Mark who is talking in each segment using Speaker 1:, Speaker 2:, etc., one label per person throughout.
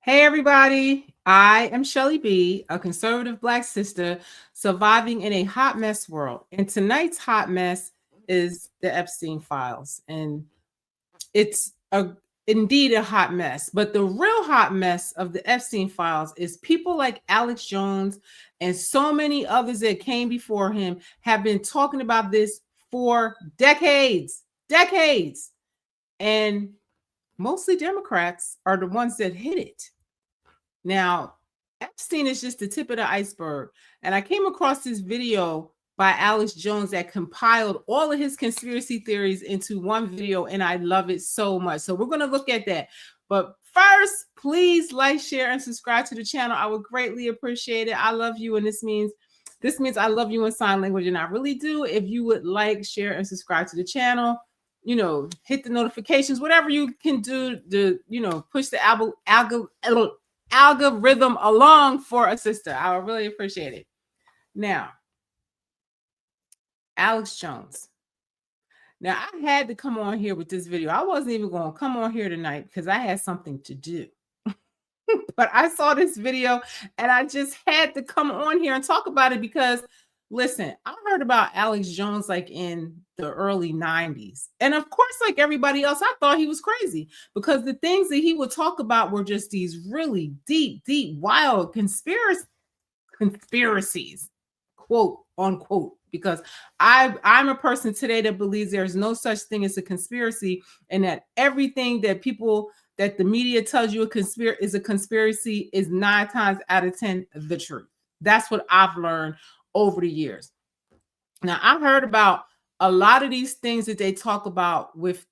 Speaker 1: Hey, everybody. I am Shelly B., a conservative Black sister surviving in a hot mess world. And tonight's hot mess is the Epstein files. And it's indeed a hot mess. But the real hot mess of the Epstein files is people like Alex Jones and so many others that came before him have been talking about this for decades. Decades. And mostly Democrats are the ones that hit it. Now, Epstein is just the tip of the iceberg. And I came across this video by Alex Jones that compiled all of his conspiracy theories into one video, and I love it so much. So we're going to look at that. But first, please like, share, and subscribe to the channel. I would greatly appreciate it. I love you, and this means I love you in sign language, and I really do. If you would like, share, and subscribe to the channel, hit the notifications, whatever you can do to, push the algorithm along for a sister. I would really appreciate it. Now, Alex Jones. Now, I had to come on here with this video. I wasn't even going to come on here tonight because I had something to do. But I saw this video and I just had to come on here and talk about it because, listen, I heard about Alex Jones like in the early 90s. And of course, like everybody else, I thought he was crazy because the things that he would talk about were just these really deep, wild conspiracies, quote unquote, because I'm a person today that believes there's no such thing as a conspiracy, and that everything that the media tells you is a conspiracy is 9 times out of 10 the truth. That's what I've learned over the years. Now, I've heard about a lot of these things that they talk about with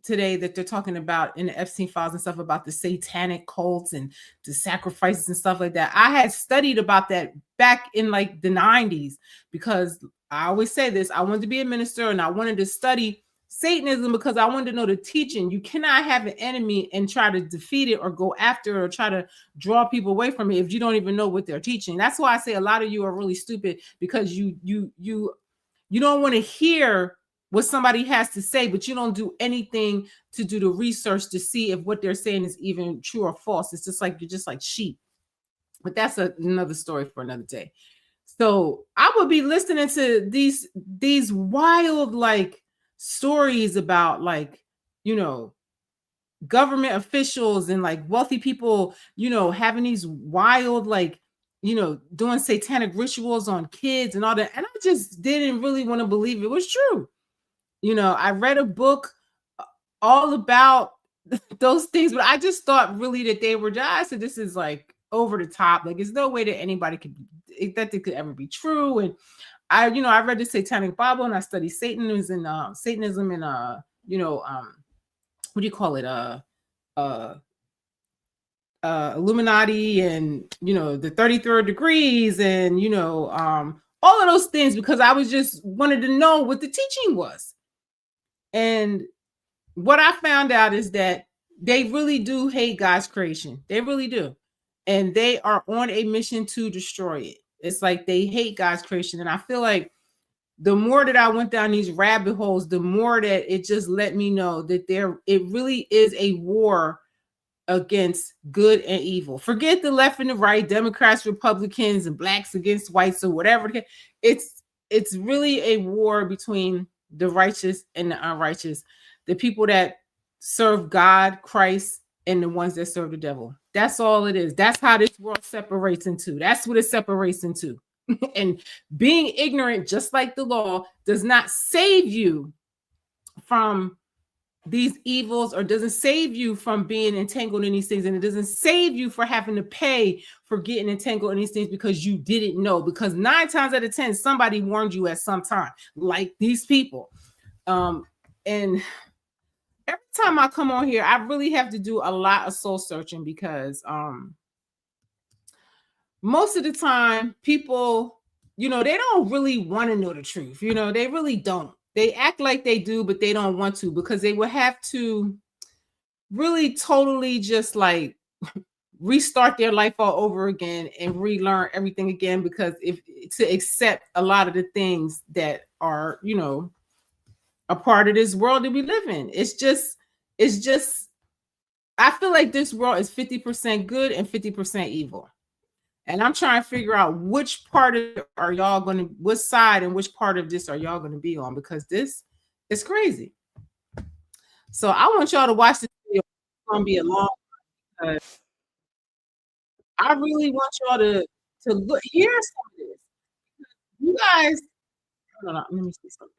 Speaker 1: today that they're talking about in the Epstein files and stuff about the satanic cults and the sacrifices and stuff like that. I had studied about that back in like the 90s because I always say this, I wanted to be a minister and I wanted to study Satanism because I wanted to know the teaching. You cannot have an enemy and try to defeat it or go after it or try to draw people away from it if you don't even know what they're teaching. That's why I say a lot of you are really stupid because you don't want to hear what somebody has to say, but you don't do anything to do the research to see if what they're saying is even true or false. It's just like you're just like sheep. But that's another story for another day. So I would be listening to these wild like stories about like, government officials and like wealthy people, having these wild like, doing satanic rituals on kids and all that. And I just didn't really want to believe it was true. I read a book all about those things, but I just thought really that they were just, so this is like over the top. Like, there's no way that anybody could ever be true. And I read the Satanic Bible and I studied Satanism and what do you call it? Illuminati and, the 33rd degrees and, all of those things because I was just wanted to know what the teaching was. And what I found out is that they really do hate God's creation. They really do. And they are on a mission to destroy it. It's like they hate God's creation. And I feel like the more that I went down these rabbit holes, the more that it just let me know that it really is a war against good and evil. Forget the left and the right, Democrats, Republicans, and blacks against whites or whatever. It's really a war between the righteous and the unrighteous, the people that serve God, Christ, and the ones that serve the devil. That's all it is. That's how this world separates into. That's what it separates into. And being ignorant, just like the law, does not save you from these evils or doesn't save you from being entangled in these things. And it doesn't save you for having to pay for getting entangled in these things because you didn't know, because 9 times out of 10, somebody warned you at some time, like these people. And every time I come on here, I really have to do a lot of soul searching because most of the time people, they don't really want to know the truth. They really don't. They act like they do, but they don't want to because they will have to really totally just like restart their life all over again and relearn everything again because to accept a lot of the things that are, a part of this world that we live in. It's just I feel like this world is 50% good and 50% evil. And I'm trying to figure out which part of it are y'all going to, which side and which part of this are y'all going to be on, because this is crazy. So I want y'all to watch this video. It's going to be a long, I really want y'all to look, hear some of this. You guys, hold on, let me see something.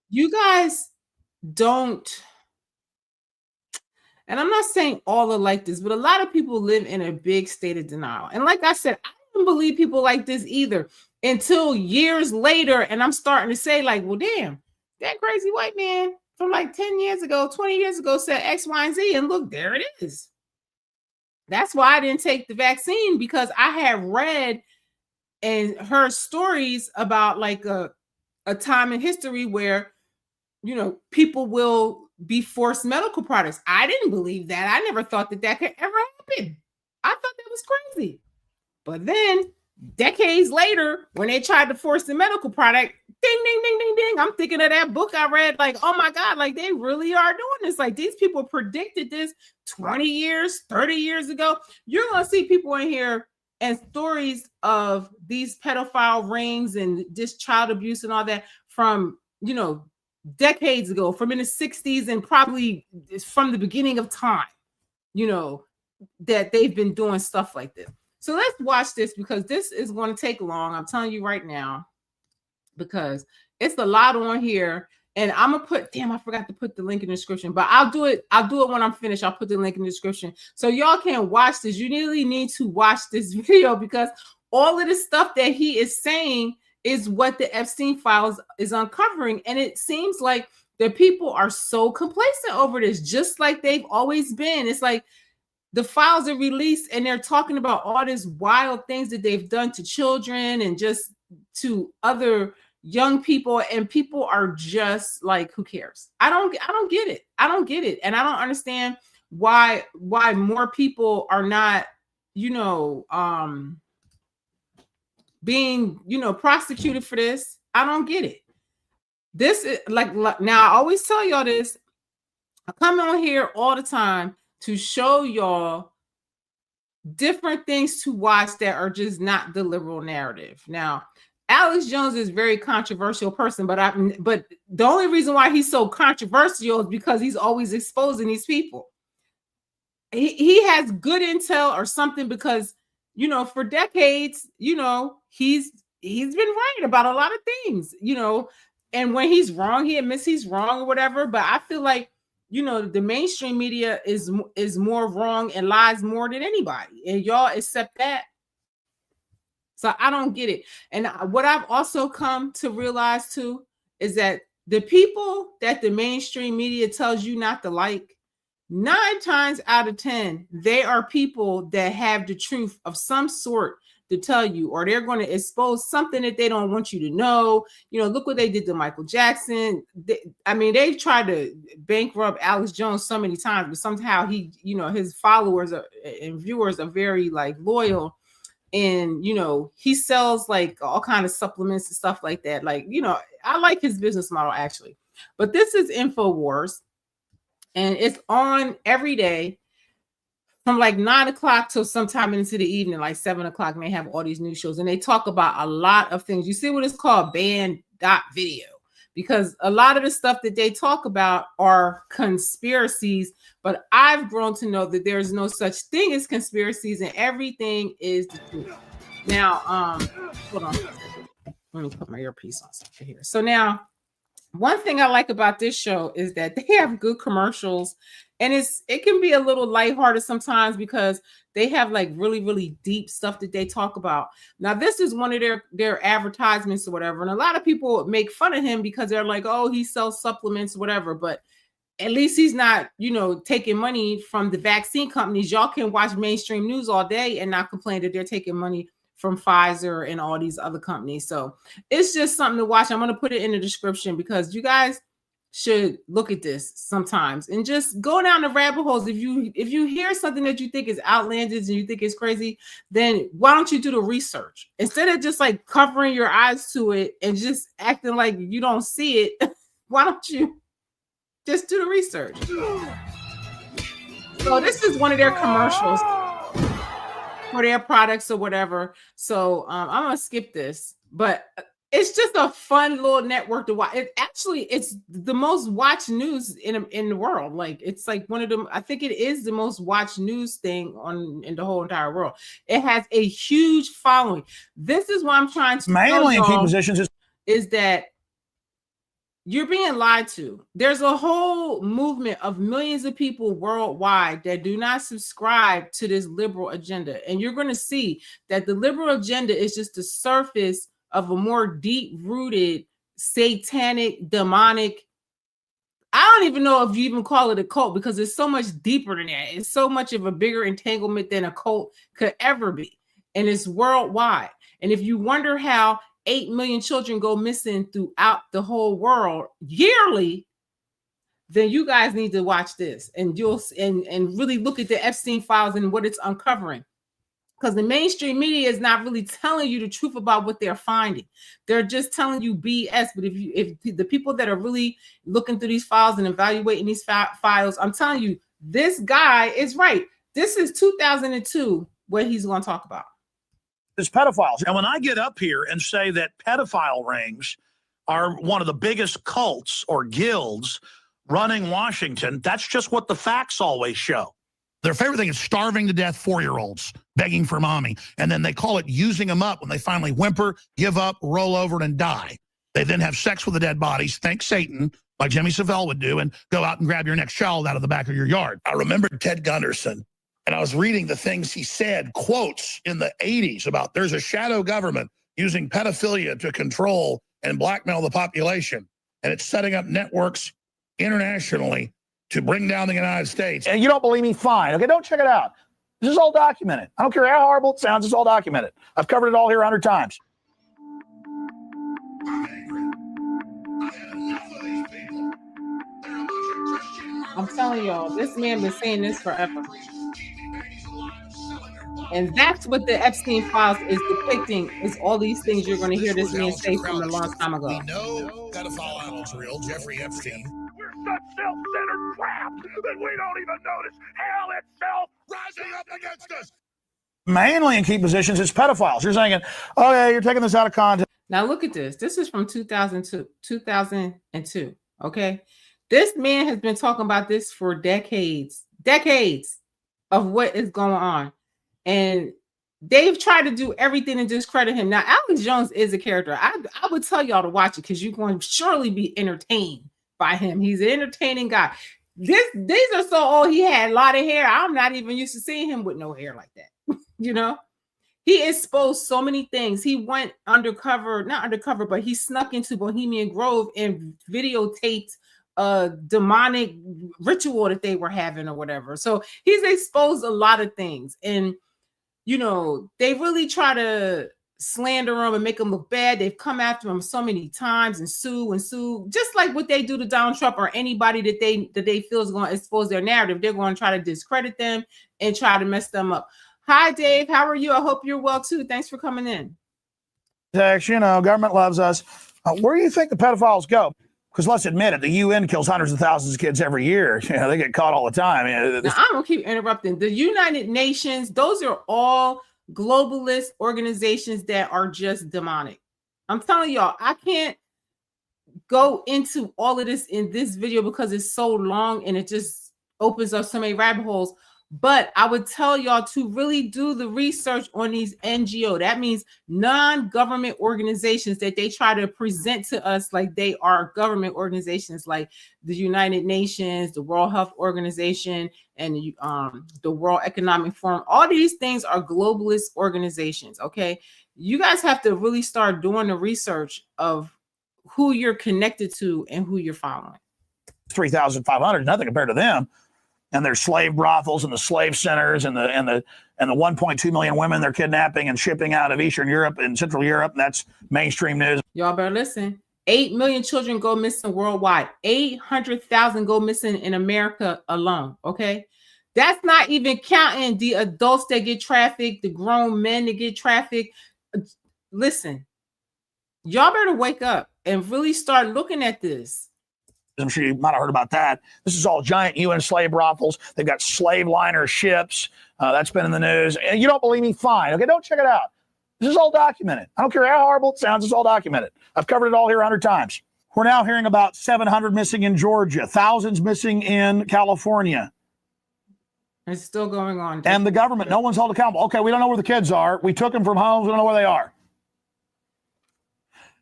Speaker 1: You guys don't, and I'm not saying all are like this, but a lot of people live in a big state of denial. And like I said, I don't believe people like this either until years later. And I'm starting to say, like, well, damn, that crazy white man from like 10 years ago, 20 years ago said X, Y, and Z. And look, there it is. That's why I didn't take the vaccine, because I had read and heard stories about like a time in history where, you know, people will be forced medical products. I didn't believe that. I never thought that that could ever happen. I thought that was crazy. But then decades later, when they tried to force the medical product, ding, ding, ding, ding, ding. I'm thinking of that book I read, like, oh my God, like they really are doing this. Like these people predicted this 20 years, 30 years ago. You're going to see people in here and stories of these pedophile rings and this child abuse and all that from, you know, decades ago, from in the 60s and probably from the beginning of time, you know, that they've been doing stuff like this. So let's watch this, because this is going to take long. I'm telling you right now, because it's a lot on here. And I'm gonna put, damn, I forgot to put the link in the description, but I'll do it when I'm finished. I'll put the link in the description so y'all can watch this. You really need to watch this video, because all of the stuff that he is saying is what the Epstein files is uncovering. And it seems like the people are so complacent over this, just like they've always been. It's like the files are released and they're talking about all these wild things that they've done to children and just to other young people, and people are just like, who cares? I don't get it. I don't get it. And I don't understand why more people are not, you know, being, you know, prosecuted for this. I don't get it. This is like, now I always tell y'all this. I come on here all the time to show y'all different things to watch that are just not the liberal narrative. Now, Alex Jones is a very controversial person, but the only reason why he's so controversial is because he's always exposing these people. He has good intel or something, because, you know, for decades, you know, he's been right about a lot of things, you know, and when he's wrong, he admits he's wrong or whatever. But I feel like, you know, the mainstream media is more wrong and lies more than anybody, and y'all accept that. So I don't get it. And what I've also come to realize too is that the people that the mainstream media tells you not to like, 9 times out of 10, they are people that have the truth of some sort to tell you, or they're going to expose something that they don't want you to know. You know, look what they did to Michael Jackson. They've tried to bankrupt Alex Jones so many times, but somehow he, you know, his followers and viewers are very like loyal. And, you know, he sells like all kind of supplements and stuff like that. Like, you know, I like his business model actually. But this is InfoWars, and it's on every day from like 9 o'clock till sometime into the evening, like 7 o'clock. And they have all these news shows, and they talk about a lot of things. You see what it's called, banned.video, because a lot of the stuff that they talk about are conspiracies. But I've grown to know that there's no such thing as conspiracies, and everything is the truth. Now, hold on. Let me put my earpiece on something here. So now, one thing I like about this show is that they have good commercials, and it can be a little lighthearted sometimes, because they have like really, really deep stuff that they talk about. Now, this is one of their advertisements or whatever. And a lot of people make fun of him because they're like, oh, he sells supplements, whatever. But at least he's not, you know, taking money from the vaccine companies. Y'all can watch mainstream news all day and not complain that they're taking money from Pfizer and all these other companies. So it's just something to watch. I'm going to put it in the description, because you guys should look at this sometimes and just go down the rabbit holes. If you hear something that you think is outlandish and you think it's crazy, then why don't you do the research instead of just like covering your eyes to it and just acting like you don't see it? Why don't you just do the research? So this is one of their commercials for their products or whatever. So I'm gonna skip this, but it's just a fun little network to watch. It's the most watched news in the world. Like it's like one of them. I think it is the most watched news thing in the whole entire world. It has a huge following. This is what I'm trying to
Speaker 2: mainly in key positions
Speaker 1: is that you're being lied to. There's a whole movement of millions of people worldwide that do not subscribe to this liberal agenda. And you're going to see that the liberal agenda is just the surface of a more deep-rooted, satanic, demonic. I don't even know if you even call it a cult because it's so much deeper than that. It's so much of a bigger entanglement than a cult could ever be. And it's worldwide. And if you wonder how 8 million children go missing throughout the whole world yearly, then you guys need to watch this and and really look at the Epstein files and what it's uncovering. Because the mainstream media is not really telling you the truth about what they're finding. They're just telling you BS. But if the people that are really looking through these files and evaluating these files, I'm telling you, this guy is right. This is 2002, what he's going to talk about.
Speaker 2: Is pedophiles. And when I get up here and say that pedophile rings are one of the biggest cults or guilds running Washington, that's just what the facts always show. Their favorite thing is starving to death 4-year-olds, begging for mommy. And then they call it using them up when they finally whimper, give up, roll over, and die. They then have sex with the dead bodies, thank Satan, like Jimmy Savile would do, and go out and grab your next child out of the back of your yard. I remember Ted Gunderson. And I was reading the things he said, quotes in the 80s about there's a shadow government using pedophilia to control and blackmail the population. And it's setting up networks internationally to bring down the United States. And you don't believe me? Fine. Okay, don't check it out. This is all documented. I don't care how horrible it sounds. It's all documented. I've covered it all here 100 times.
Speaker 1: I'm telling y'all, this man been saying this forever. And that's what the Epstein files is depicting, is all these things you're going to hear this man say from a long time ago.
Speaker 2: We know pedophile Adam's real, Jeffrey Epstein. We're such self-centered crap that we don't even notice hell itself rising up against us. Mainly in key positions, it's pedophiles. You're saying, oh yeah, you're taking this out of context.
Speaker 1: Now look at this. This is from 2002, okay? This man has been talking about this for decades of what is going on. And they've tried to do everything to discredit him. Now, Alex Jones is a character. I would tell y'all to watch it because you're going to surely be entertained by him. He's an entertaining guy. These are so old. He had a lot of hair. I'm not even used to seeing him with no hair like that. You know? He exposed so many things. He went undercover, not undercover, but he snuck into Bohemian Grove and videotaped a demonic ritual that they were having or whatever. So he's exposed a lot of things. And you know, they really try to slander him and make him look bad. They've come after him so many times and sue, just like what they do to Donald Trump or anybody that they feel is going to expose their narrative. They're going to try to discredit them and try to mess them up. Hi, Dave. How are you? I hope you're well, too. Thanks for coming in.
Speaker 2: You know, government loves us. Where do you think the pedophiles go? Because let's admit it, the UN kills hundreds of thousands of kids every year. You know, they get caught all the time.
Speaker 1: Now, I'm going to keep interrupting. The United Nations, those are all globalist organizations that are just demonic. I'm telling y'all, I can't go into all of this in this video because it's so long and it just opens up so many rabbit holes. But I would tell y'all to really do the research on these NGO. That means non-government organizations that they try to present to us like they are government organizations, like the United Nations, the World Health Organization, and the World Economic Forum. All these things are globalist organizations, okay? You guys have to really start doing the research of who you're connected to and who you're following.
Speaker 2: 3,500 is nothing compared to them. And their slave brothels and the slave centers and the 1.2 million women they're kidnapping and shipping out of Eastern Europe and Central Europe. And that's mainstream news.
Speaker 1: Y'all better listen. 8 million children go missing worldwide. 800,000 go missing in America alone. Okay. That's not even counting the adults that get trafficked, the grown men that get trafficked. Listen, y'all better wake up and really start looking at this.
Speaker 2: I'm sure you might have heard about that. This is all giant UN slave brothels. They've got slave liner ships. That's been in the news. And you don't believe me? Fine. Okay, don't check it out. This is all documented. I don't care how horrible it sounds. It's all documented. I've covered it all here 100 times. We're now hearing about 700 missing in Georgia, thousands missing in California.
Speaker 1: It's still going on.
Speaker 2: And the government, no one's held accountable. Okay, we don't know where the kids are. We took them from homes. We don't know where they are.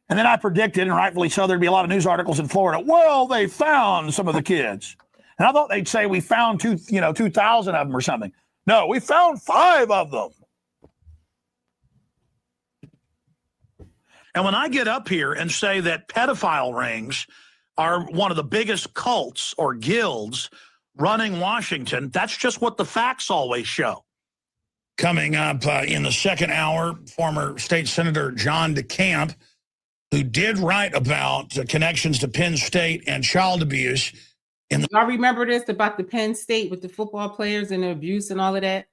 Speaker 2: And then I predicted, and rightfully so, there'd be a lot of news articles in Florida. Well, they found some of the kids. And I thought they'd say we found 2,000 of them or something. No, we found 5 of them. And when I get up here and say that pedophile rings are one of the biggest cults or guilds running Washington, that's just what the facts always show. Coming up in the second hour, former state senator John DeCamp, who did write about connections to Penn State and child abuse.
Speaker 1: Y'all remember this about the Penn State with the football players and the abuse and all of that?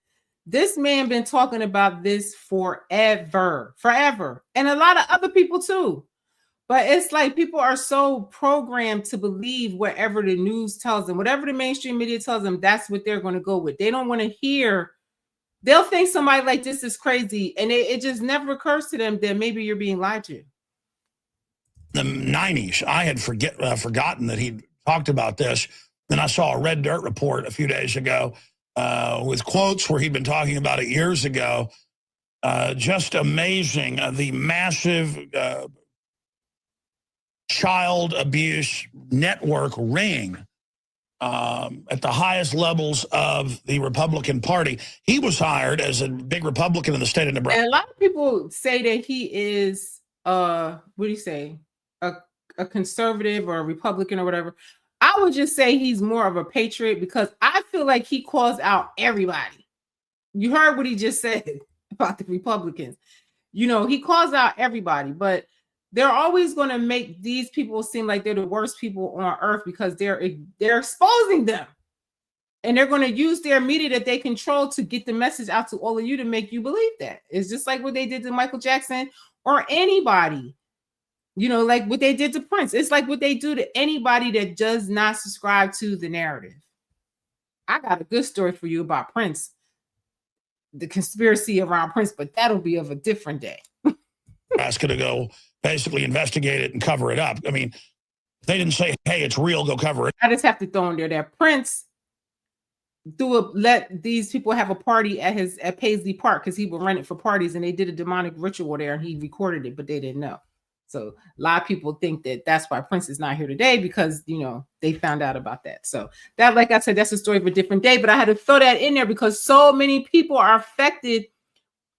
Speaker 1: This man been talking about this forever, and a lot of other people too. But it's like people are so programmed to believe whatever the news tells them, whatever the mainstream media tells them, that's what they're going to go with. They don't want to hear. They'll think somebody like this is crazy, and it just never occurs to them that maybe you're being lied to.
Speaker 2: The 90s, I had forgotten that he talked about this. Then I saw a Red Dirt report a few days ago with quotes where he'd been talking about it years ago. Just amazing, the massive child abuse network ring at the highest levels of the Republican Party. He was hired as a big Republican in the state of Nebraska.
Speaker 1: And a lot of people say that he is, what do you say, a conservative or a Republican or whatever. I would just say he's more of a patriot because I feel like he calls out everybody. You heard what he just said about the Republicans. You know, he calls out everybody, but they're always going to make these people seem like they're the worst people on earth because they're exposing them. And they're going to use their media that they control to get the message out to all of you to make you believe that. It's just like what they did to Michael Jackson or anybody. You know, like what they did to Prince. It's like what they do to anybody that does not subscribe to the narrative. I got a good story for you about Prince, the conspiracy around Prince, but that'll be of a different day.
Speaker 2: Ask it to go basically investigate it and cover it up. I mean, they didn't say, hey, it's real, go cover it.
Speaker 1: I just have to throw in there that Prince let these people have a party at Paisley Park because he would rent it for parties, and they did a demonic ritual there, and he recorded it, but they didn't know. So a lot of people think that that's why Prince is not here today because, you know, they found out about that. So that, like I said, that's a story of a different day, but I had to throw that in there because so many people are affected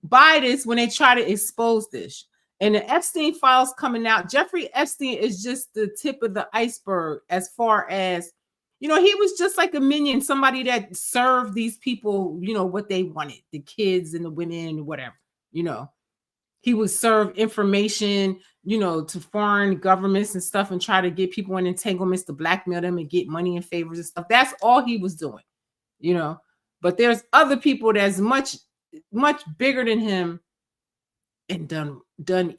Speaker 1: by this when they try to expose this. And the Epstein files coming out, Jeffrey Epstein is just the tip of the iceberg as far as, you know, he was just like a minion, somebody that served these people, you know, what they wanted, the kids and the women and whatever, you know. He would serve information, you know, to foreign governments and stuff and try to get people in entanglements to blackmail them and get money and favors and stuff. That's all he was doing, you know. But there's other people that's much bigger than him and done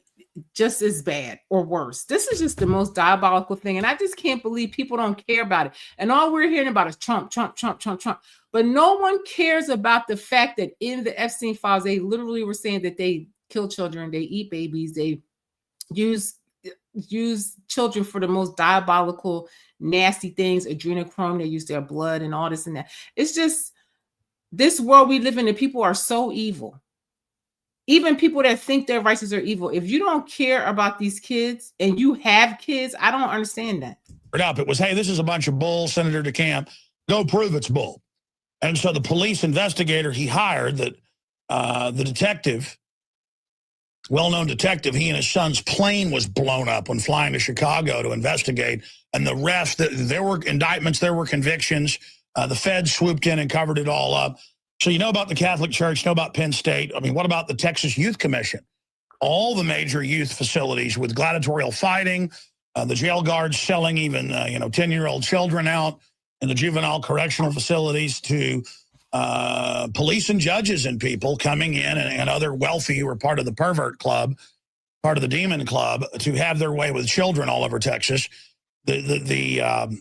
Speaker 1: just as bad or worse. This is just the most diabolical thing. And I just can't believe people don't care about it. And all we're hearing about is Trump. But no one cares about the fact that in the Epstein files, they literally were saying that they kill children, they eat babies, they use children for the most diabolical, nasty things, adrenochrome, they use their blood and all this and that. It's just this world we live in, and people are so evil. Even people that think they're righteous are evil. If you don't care about these kids and you have kids, I don't understand that.
Speaker 2: It was, hey, this is a bunch of bull, Senator DeCamp. Go prove it's bull. And so the police investigator he hired, that the detective, well-known detective, he and his son's plane was blown up when flying to Chicago to investigate. And the rest, there were indictments, there were convictions. The feds swooped in and covered it all up. So you know about the Catholic Church, you know about Penn State. I mean, what about the Texas Youth Commission? All the major youth facilities with gladiatorial fighting, the jail guards selling even, 10-year-old children out in the juvenile correctional facilities to police and judges and people coming in and other wealthy who were part of the pervert club, part of the demon club, to have their way with children all over Texas. The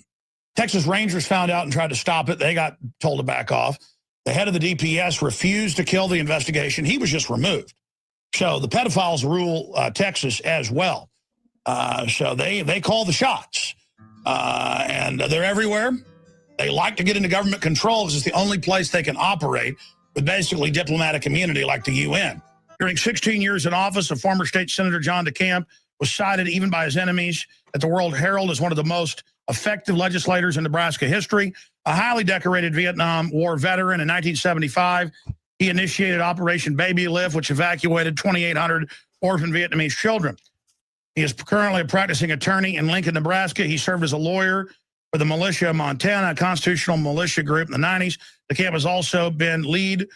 Speaker 2: Texas Rangers found out and tried to stop it. They got told to back off. The head of the DPS refused to kill the investigation. He was just removed. So the pedophiles rule Texas as well. So they call the shots. And they're everywhere. They like to get into government control because it's the only place they can operate with basically diplomatic immunity like the UN. During 16 years in office, a former state senator, John DeCamp, was cited even by his enemies at the World Herald as one of the most effective legislators in Nebraska history. A highly decorated Vietnam War veteran in 1975, he initiated Operation Baby Lift, which evacuated 2,800 orphan Vietnamese children. He is currently a practicing attorney in Lincoln, Nebraska. He served as a lawyer for the militia of Montana, a constitutional militia group in the 90s. DeCamp has also been lead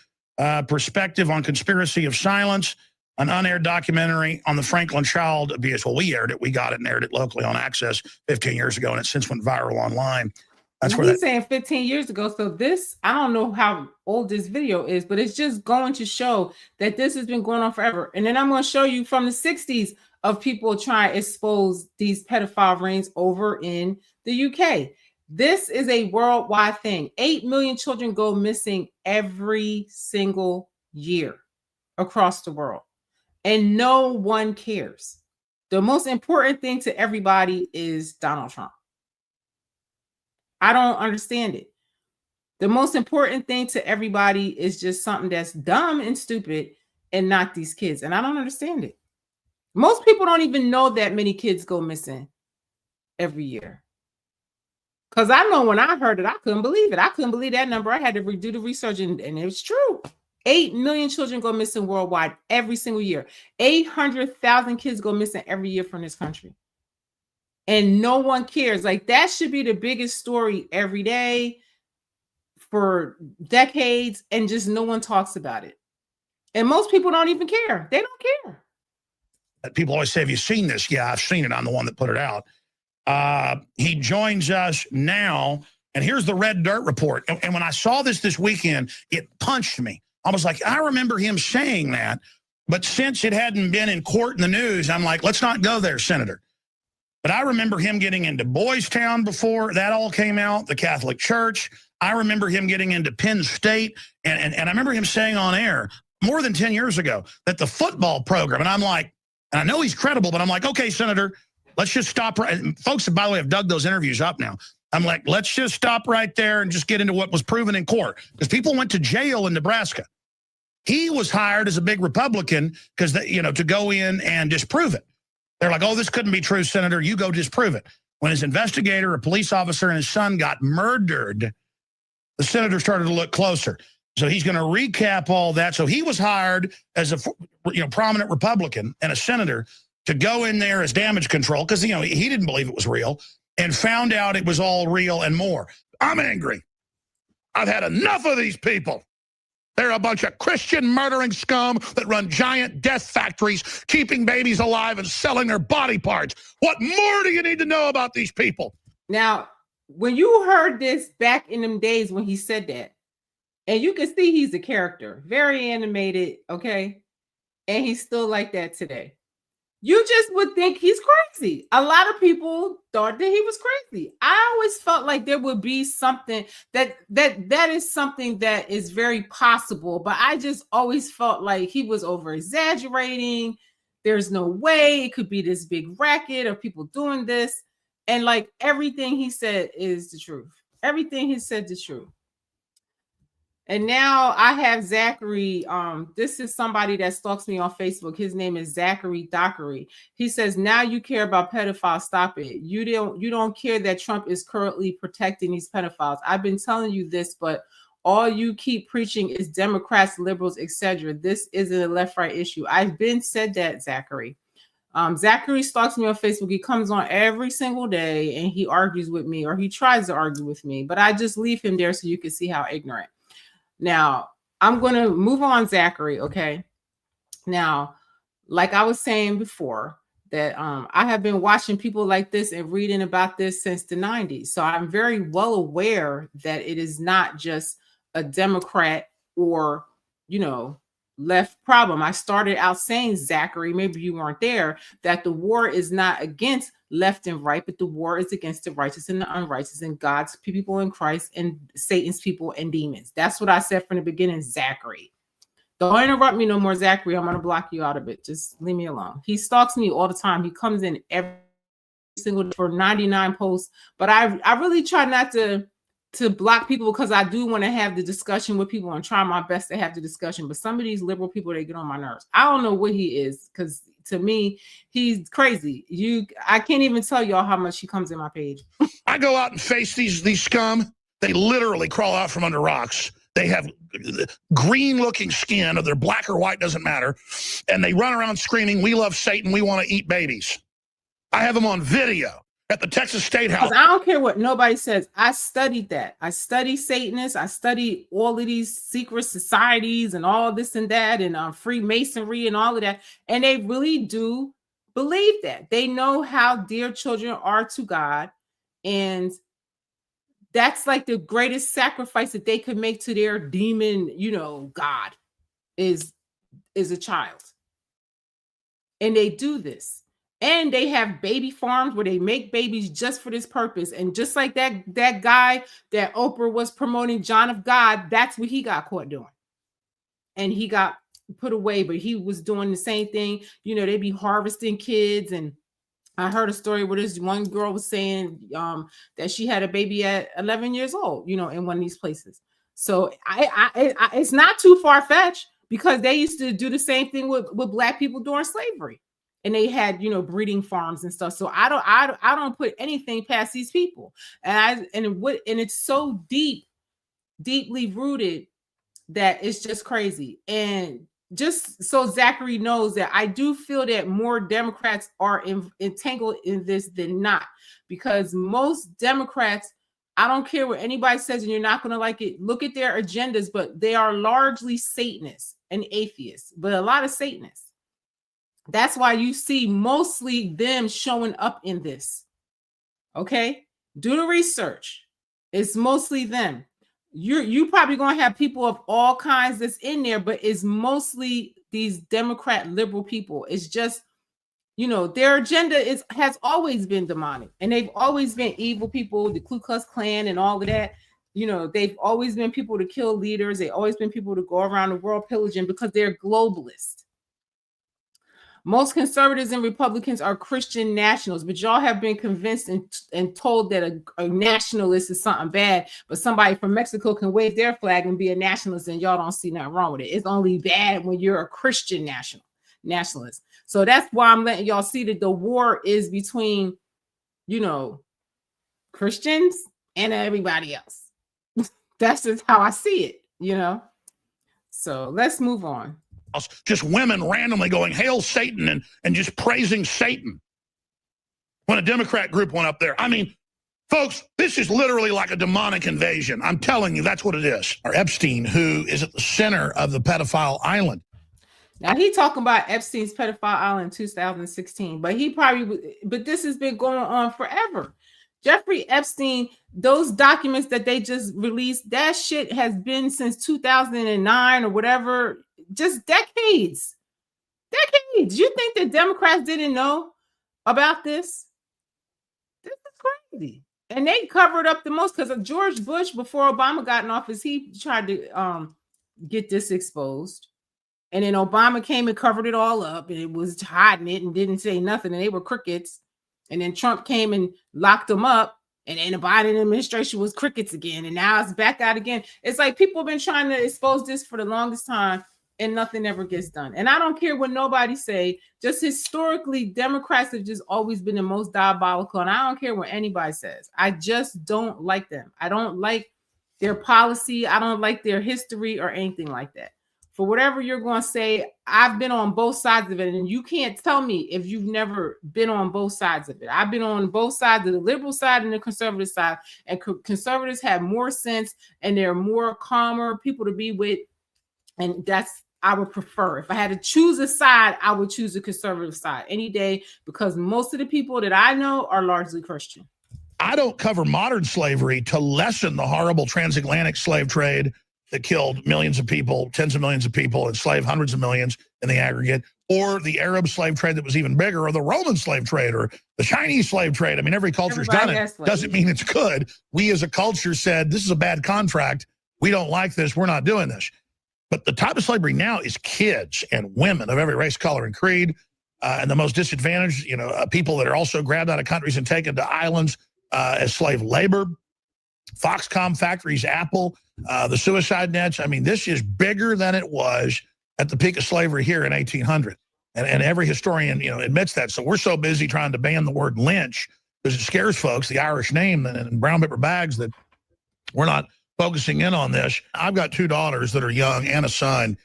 Speaker 2: perspective on Conspiracy of Silence, an unaired documentary on the Franklin child abuse. Well, we aired it. We got it and aired it locally on Access 15 years ago, and it since went viral online.
Speaker 1: That's where he's saying 15 years ago. So this, I don't know how old this video is, but it's just going to show that this has been going on forever. And then I'm going to show you from the 60s of people trying to expose these pedophile rings over in the UK. This is a worldwide thing. 8 million children go missing every single year across the world, and no one cares. The most important thing to everybody is Donald Trump. I don't understand it. The most important thing to everybody is just something that's dumb and stupid and not these kids. And I don't understand it. Most people don't even know that many kids go missing every year. Because I know when I heard it, I couldn't believe it. I couldn't believe that number. I had to redo the research, and it was true. 8 million children go missing worldwide every single year. 800,000 kids go missing every year from this country. And no one cares. Like, that should be the biggest story every day for decades, and just no one talks about it. And most people don't even care. They don't care.
Speaker 2: People always say, have you seen this? Yeah, I've seen it. I'm the one that put it out. He joins us now, and here's the Red Dirt Report. And when I saw this weekend, it punched me. I was like, I remember him saying that, but since it hadn't been in court in the news, I'm like, let's not go there, Senator. But I remember him getting into Boys Town before that all came out, the Catholic Church. I remember him getting into Penn State, and I remember him saying on air more than 10 years ago that the football program, and I'm like, and I know he's credible, but I'm like, okay, Senator, let's just stop. Folks, by the way, have dug those interviews up now. I'm like, let's just stop right there and just get into what was proven in court. Because people went to jail in Nebraska. He was hired as a big Republican because, to go in and disprove it. They're like, oh, this couldn't be true, Senator. You go disprove it. When his investigator, a police officer, and his son got murdered, the senator started to look closer. So he's going to recap all that. So he was hired as a prominent Republican and a senator to go in there as damage control because, he didn't believe it was real, and found out it was all real and more. I'm angry. I've had enough of these people. They're a bunch of Christian murdering scum that run giant death factories, keeping babies alive and selling their body parts. What more do you need to know about these people?
Speaker 1: Now, when you heard this back in them days when he said that, and you can see he's a character, very animated, okay? And he's still like that today. You just would think he's crazy. A lot of people thought that he was crazy. I always felt like there would be something that is something that is very possible, but I just always felt like he was over exaggerating. There's no way it could be this big racket of people doing this. And like everything he said is the truth. Everything he said is true. And now I have Zachary. This is somebody that stalks me on Facebook. His name is Zachary Dockery. He says, now you care about pedophiles. Stop it. You don't care that Trump is currently protecting these pedophiles. I've been telling you this, but all you keep preaching is Democrats, liberals, etc. This isn't a left-right issue. I've been said that, Zachary. Zachary stalks me on Facebook. He comes on every single day and he argues with me, or he tries to argue with me, but I just leave him there so you can see how ignorant. Now, I'm going to move on, Zachary, okay? Now, like I was saying before, that I have been watching people like this and reading about this since the 90s. So I'm very well aware that it is not just a Democrat or, left problem. I started out saying, Zachary, maybe you weren't there, that the war is not against left and right, but the war is against the righteous and the unrighteous, and God's people in Christ and Satan's people and demons. That's what I said from the beginning, Zachary. Don't interrupt me no more, Zachary. I'm going to block you out of it. Just leave me alone. He stalks me all the time. He comes in every single for 99 posts, but I really try not to block people, because I do want to have the discussion with people and try my best to have the discussion. But some of these liberal people, they get on my nerves. I don't know what he is, because to me, he's crazy. I can't even tell y'all how much he comes in my page.
Speaker 2: I go out and face these scum. They literally crawl out from under rocks. They have green-looking skin, or they're black or white, doesn't matter. And they run around screaming, "We love Satan, we want to eat babies." I have them on video at the Texas State House.
Speaker 1: I don't care what nobody says. I studied that. I study Satanists. I study all of these secret societies and all this and that, and Freemasonry and all of that. And they really do believe that. They know how dear children are to God. And that's like the greatest sacrifice that they could make to their demon, God is a child. And they do this. And they have baby farms where they make babies just for this purpose. And just like that guy that Oprah was promoting, John of God, that's what he got caught doing. And he got put away, but he was doing the same thing. They be harvesting kids. And I heard a story where this one girl was saying that she had a baby at 11 years old, in one of these places. So it's not too far-fetched, because they used to do the same thing with Black people during slavery. And they had, breeding farms and stuff. So I don't put anything past these people. And it's so deeply rooted that it's just crazy. And just so Zachary knows that I do feel that more Democrats are entangled in this than not, because most Democrats, I don't care what anybody says, and you're not going to like it. Look at their agendas, but they are largely Satanists and atheists, but a lot of Satanists. That's why you see mostly them showing up in this. Okay? Do the research. It's mostly them. You probably going to have people of all kinds that's in there, but it's mostly these Democrat liberal people. It's just, their agenda has always been demonic, and they've always been evil people, the Ku Klux Klan and all of that. They've always been people to kill leaders. They've always been people to go around the world pillaging, because they're globalists. Most conservatives and Republicans are Christian nationals, but y'all have been convinced and told that a nationalist is something bad, but somebody from Mexico can wave their flag and be a nationalist, and y'all don't see nothing wrong with it. It's only bad when you're a Christian nationalist. So that's why I'm letting y'all see that the war is between, Christians and everybody else. That's just how I see it, So let's move on.
Speaker 2: Just women randomly going, "Hail Satan," and just praising Satan when a Democrat group went up there. I mean, folks, this is literally like a demonic invasion. I'm telling you, that's what it is. Or Epstein, who is at the center of the pedophile island.
Speaker 1: Now, he talking about Epstein's pedophile island in 2016, but this has been going on forever. Jeffrey Epstein, those documents that they just released, that shit has been since 2009 or whatever, just decades. You think the Democrats didn't know about this? This is crazy. And they covered up the most, because of George Bush, before Obama got in office, he tried to get this exposed. And then Obama came and covered it all up, and it was hiding it and didn't say nothing, and they were crickets. And then Trump came and locked them up, and then the Biden administration was crickets again, and now it's back out again. It's like people have been trying to expose this for the longest time, and nothing ever gets done. And I don't care what nobody say. Just historically, Democrats have just always been the most diabolical, and I don't care what anybody says. I just don't like them. I don't like their policy. I don't like their history or anything like that. For whatever you're going to say, I've been on both sides of it, and you can't tell me if you've never been on both sides of it. I've been on both sides of the liberal side and the conservative side, and conservatives have more sense, and they're more calmer people to be with, and that's I would prefer. If I had to choose a side, I would choose the conservative side any day, because most of the people that I know are largely Christian.
Speaker 2: I don't cover modern slavery to lessen the horrible transatlantic slave trade that killed millions of people, tens of millions of people, enslaved hundreds of millions in the aggregate, or the Arab slave trade that was even bigger, or the Roman slave trade, or the Chinese slave trade. I mean, every culture's done it. Doesn't mean it's good. We as a culture said, this is a bad contract. We don't like this. We're not doing this. But the type of slavery now is kids and women of every race, color, and creed, and the most disadvantaged, people that are also grabbed out of countries and taken to islands as slave labor. Foxconn factories, Apple, the suicide nets. I mean, this is bigger than it was at the peak of slavery here in 1800. And every historian, admits that. So we're so busy trying to ban the word lynch because it scares folks, the Irish name and brown paper bags, that we're not focusing in on this. I've got 2 daughters that are young and a son.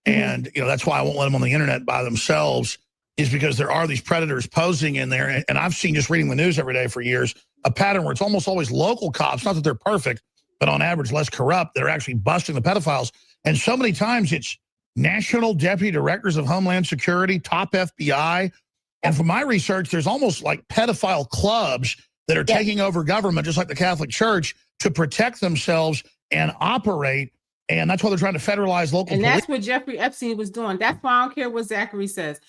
Speaker 2: And, that's why I won't let them on the internet by themselves, is because there are these predators posing in there. And I've seen, just reading the news every day for years, a pattern where it's almost always local cops, not that they're perfect, but on average less corrupt, that are actually busting the pedophiles. And so many times it's national deputy directors of Homeland Security, top FBI. And from my research, there's almost like pedophile clubs that are taking over government, just like the Catholic Church, to protect themselves and operate. And that's why they're trying to federalize local police.
Speaker 1: And that's what Jeffrey Epstein was doing. That's why I don't care what Zachary says.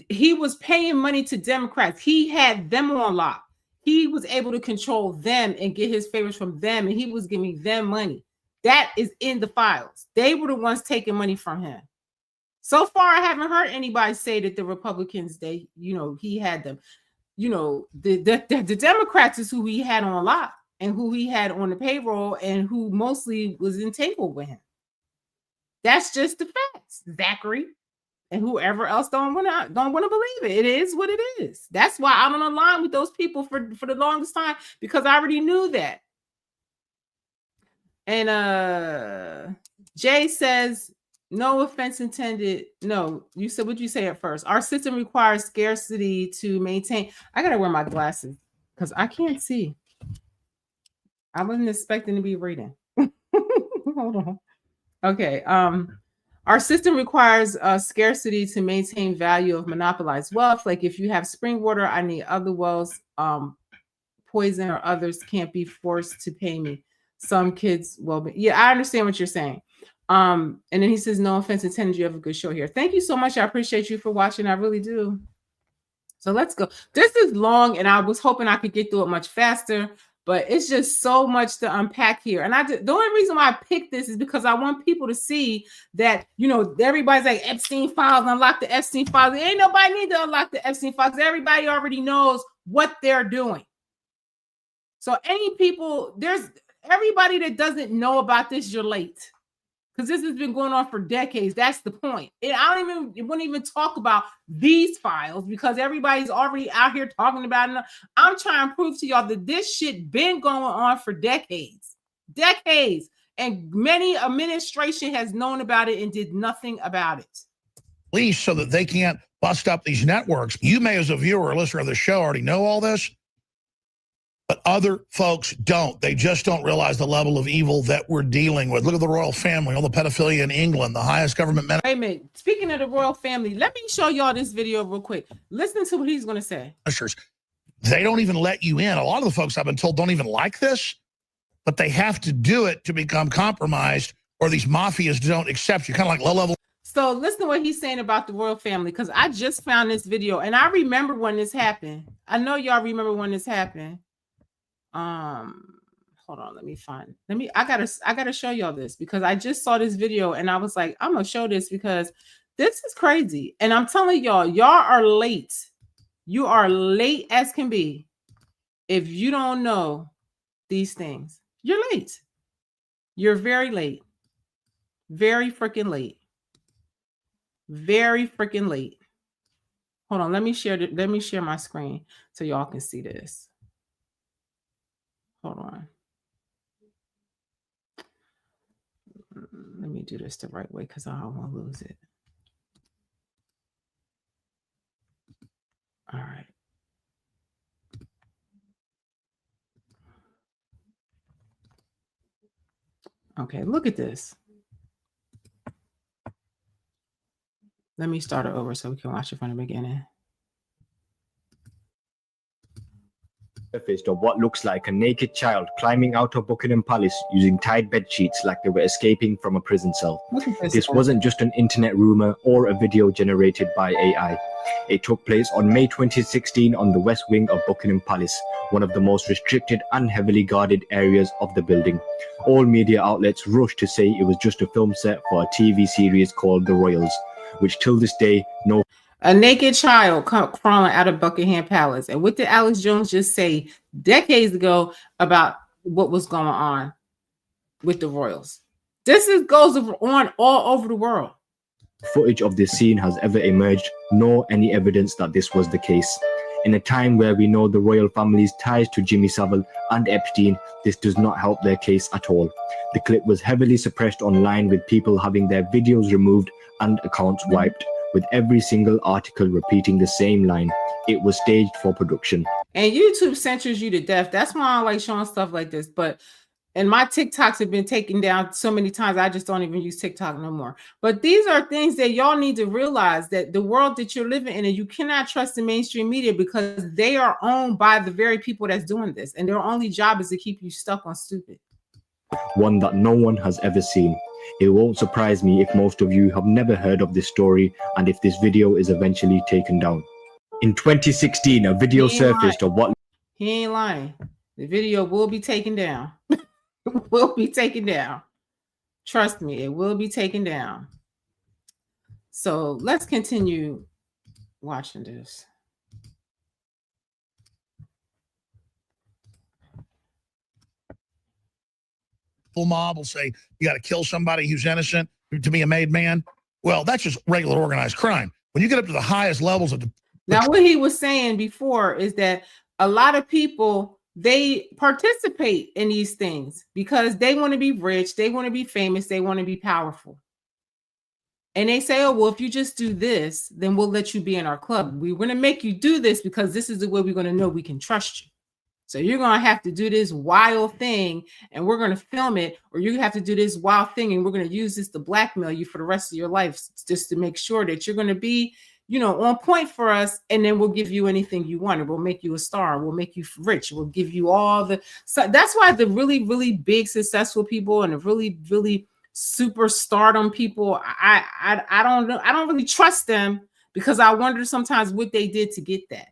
Speaker 1: He was paying money to Democrats. He had them on lock. He was able to control them and get his favors from them, and he was giving them money. That is in the files. They were the ones taking money from him. So far, I haven't heard anybody say that the Republicans, he had them. The Democrats is who he had on lock and who he had on the payroll and who mostly was entangled with him. That's just the facts, Zachary. And whoever else don't want to believe it. It is what it is. That's why I don't align with those people for the longest time, because I already knew that. And Jay says, no offense intended. No, you said, what'd you say at first? Our system requires scarcity to maintain. I gotta wear my glasses because I can't see. I wasn't expecting to be reading. Hold on. Okay. Our system requires scarcity to maintain value of monopolized wealth. Like if you have spring water, I need other wells. Poison or others can't be forced to pay me. Some kids will be. Yeah, I understand what you're saying. And then he says, no offense intended. You have a good show here. Thank you so much. I appreciate you for watching. I really do. So let's go. This is long, and I was hoping I could get through it much faster. But it's just so much to unpack here. And the only reason why I picked this is because I want people to see that, everybody's like Epstein files, unlock the Epstein files. Ain't nobody need to unlock the Epstein files. Everybody already knows what they're doing. So there's everybody that doesn't know about this, you're late. Because this has been going on for decades. That's the point. It wouldn't even talk about these files because everybody's already out here talking about it. I'm trying to prove to y'all that this shit been going on for decades. And many administration has known about it and did nothing about it.
Speaker 2: At least so that they can't bust up these networks. You may, as a viewer or listener of the show, already know all this. But other folks don't. They just don't realize the level of evil that we're dealing with. Look at the royal family, all the pedophilia in England, the highest government.
Speaker 1: Wait a minute. Speaking of the royal family, let me show y'all this video real quick. Listen to what he's going to say.
Speaker 2: They don't even let you in. A lot of the folks I've been told don't even like this, but they have to do it to become compromised, or these mafias don't accept you, kind of like low-level.
Speaker 1: So listen to what he's saying about the royal family, because I just found this video, and I remember when this happened. I know y'all remember when this happened. Hold on, I gotta show y'all this because I just saw this video and I was like, I'm gonna show this because this is crazy. And I'm telling y'all are late. You are late as can be. If you don't know these things, you're late. You're very late. Very freaking late. Very freaking late. Hold on, let me share my screen so y'all can see this. Hold on. Let me do this the right way because I don't want to lose it. All right. Okay, look at this. Let me start it over so we can watch it from the beginning.
Speaker 3: Surfaced of what looks like a naked child climbing out of Buckingham Palace using tied bed sheets like they were escaping from a prison cell. This wasn't just an internet rumor or a video generated by AI. It took place on May 2016 on the west wing of Buckingham Palace, one of the most restricted and heavily guarded areas of the building. All media outlets rushed to say it was just a film set for a TV series called The Royals, which till this day no.
Speaker 1: A naked child crawling out of Buckingham Palace. And what did Alex Jones just say decades ago about what was going on with the royals? This goes on all over the world.
Speaker 3: Footage of this scene has ever emerged, nor any evidence that this was the case. In a time where we know the royal family's ties to Jimmy Savile and Epstein, this does not help their case at all. The clip was heavily suppressed online, with people having their videos removed and accounts wiped, with every single article repeating the same line. It was staged for production.
Speaker 1: And YouTube censors you to death. That's why I don't like showing stuff like this. And my TikToks have been taken down so many times, I just don't even use TikTok no more. But these are things that y'all need to realize, that the world that you're living in, and you cannot trust the mainstream media because they are owned by the very people that's doing this. And their only job is to keep you stuck on stupid.
Speaker 3: One that no one has ever seen. It won't surprise me if most of you have never heard of this story and if this video is eventually taken down. In 2016, a video surfaced of what...
Speaker 1: He ain't lying. The video will be taken down. Will be taken down. Trust me, it will be taken down. So let's continue watching this.
Speaker 2: Full mob will say you got to kill somebody who's innocent to be a made man. Well, that's just regular organized crime. When you get up to the highest levels of
Speaker 1: now, what he was saying before is that a lot of people, they participate in these things because they want to be rich, they want to be famous, they want to be powerful. And they say, oh, well, if you just do this, then we'll let you be in our club. We're going to make you do this because this is the way we're going to know we can trust you. So you're going to have to do this wild thing and we're going to film it, or you have to do this wild thing and we're going to use this to blackmail you for the rest of your life just to make sure that you're going to be, you know, on point for us. And then we'll give you anything you want. And we'll make you a star. We'll make you rich. We'll give you all the, so that's why the really, really big successful people and the really, really super stardom people, I don't know. I don't really trust them because I wonder sometimes what they did to get that.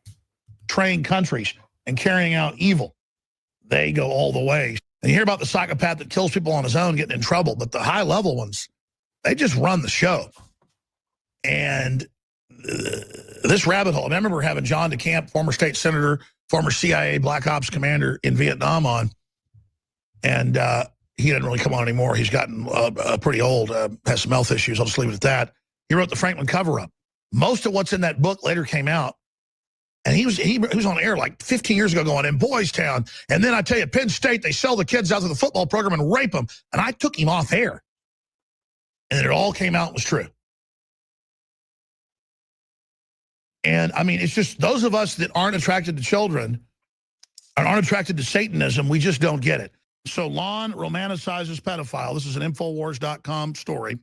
Speaker 2: Trained countries and carrying out evil, they go all the way. And you hear about the psychopath that kills people on his own getting in trouble, but the high level ones, they just run the show. And this rabbit hole, I remember having John DeCamp, former state senator, former CIA Black Ops commander in Vietnam on, and he didn't really come on anymore. He's gotten pretty old, has some health issues. I'll just leave it at that. He wrote the Franklin cover-up. Most of what's in that book later came out. And he was on air like 15 years ago going, in Boys Town. And then I tell you, Penn State, they sell the kids out to the football program and rape them. And I took him off air. And then it all came out and was true. And I mean, it's just those of us that aren't attracted to children and aren't attracted to Satanism, we just don't get it. So Lon romanticizes pedophile. This is an Infowars.com story.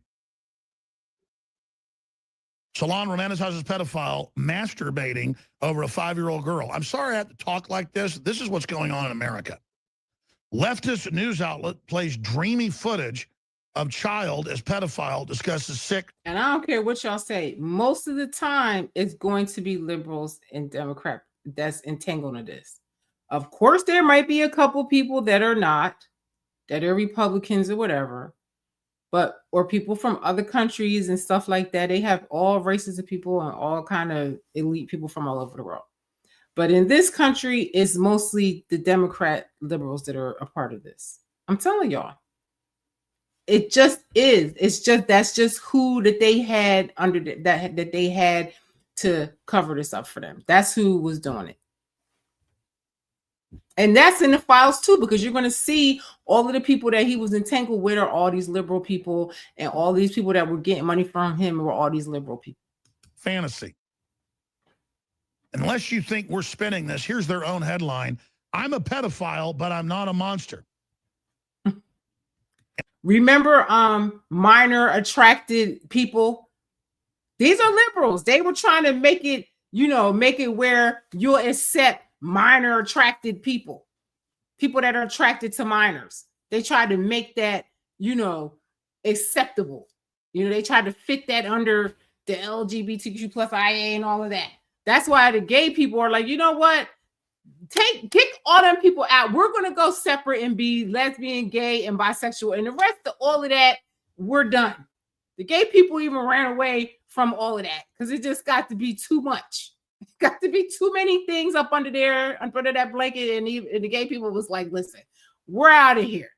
Speaker 2: Salon romanticizes pedophile masturbating over a 5-year-old girl. I'm sorry I have to talk like this. This is what's going on in America. Leftist news outlet plays dreamy footage of child as pedophile discusses sick.
Speaker 1: And I don't care what y'all say. Most of the time, it's going to be liberals and Democrats that's entangled in this. Of course, there might be a couple people that are not, that are Republicans or whatever. Or people from other countries and stuff like that. They have all races of people and all kind of elite people from all over the world. But in this country, it's mostly the Democrat liberals that are a part of this. I'm telling y'all. It just is. It's just, that's just who that they had under that they had to cover this up for them. That's who was doing it. And that's in the files too, because you're going to see all of the people that he was entangled with are all these liberal people, and all these people that were getting money from him were all these liberal people.
Speaker 2: Fantasy. Unless you think we're spinning this, here's their own headline. I'm a pedophile, but I'm not a monster.
Speaker 1: Remember minor attracted people? These are liberals. They were trying to make it, you know, make it where you'll accept minor attracted people that are attracted to minors. They tried to make that, acceptable. They tried to fit that under the LGBTQ plus IA and all of that. That's why the gay people are like, you know what? Kick all them people out. We're going to go separate and be lesbian, gay, and bisexual. And the rest of all of that, we're done. The gay people even ran away from all of that because it just got to be too much. It got to be too many things up under that blanket. And the gay people was like, listen, we're out of here.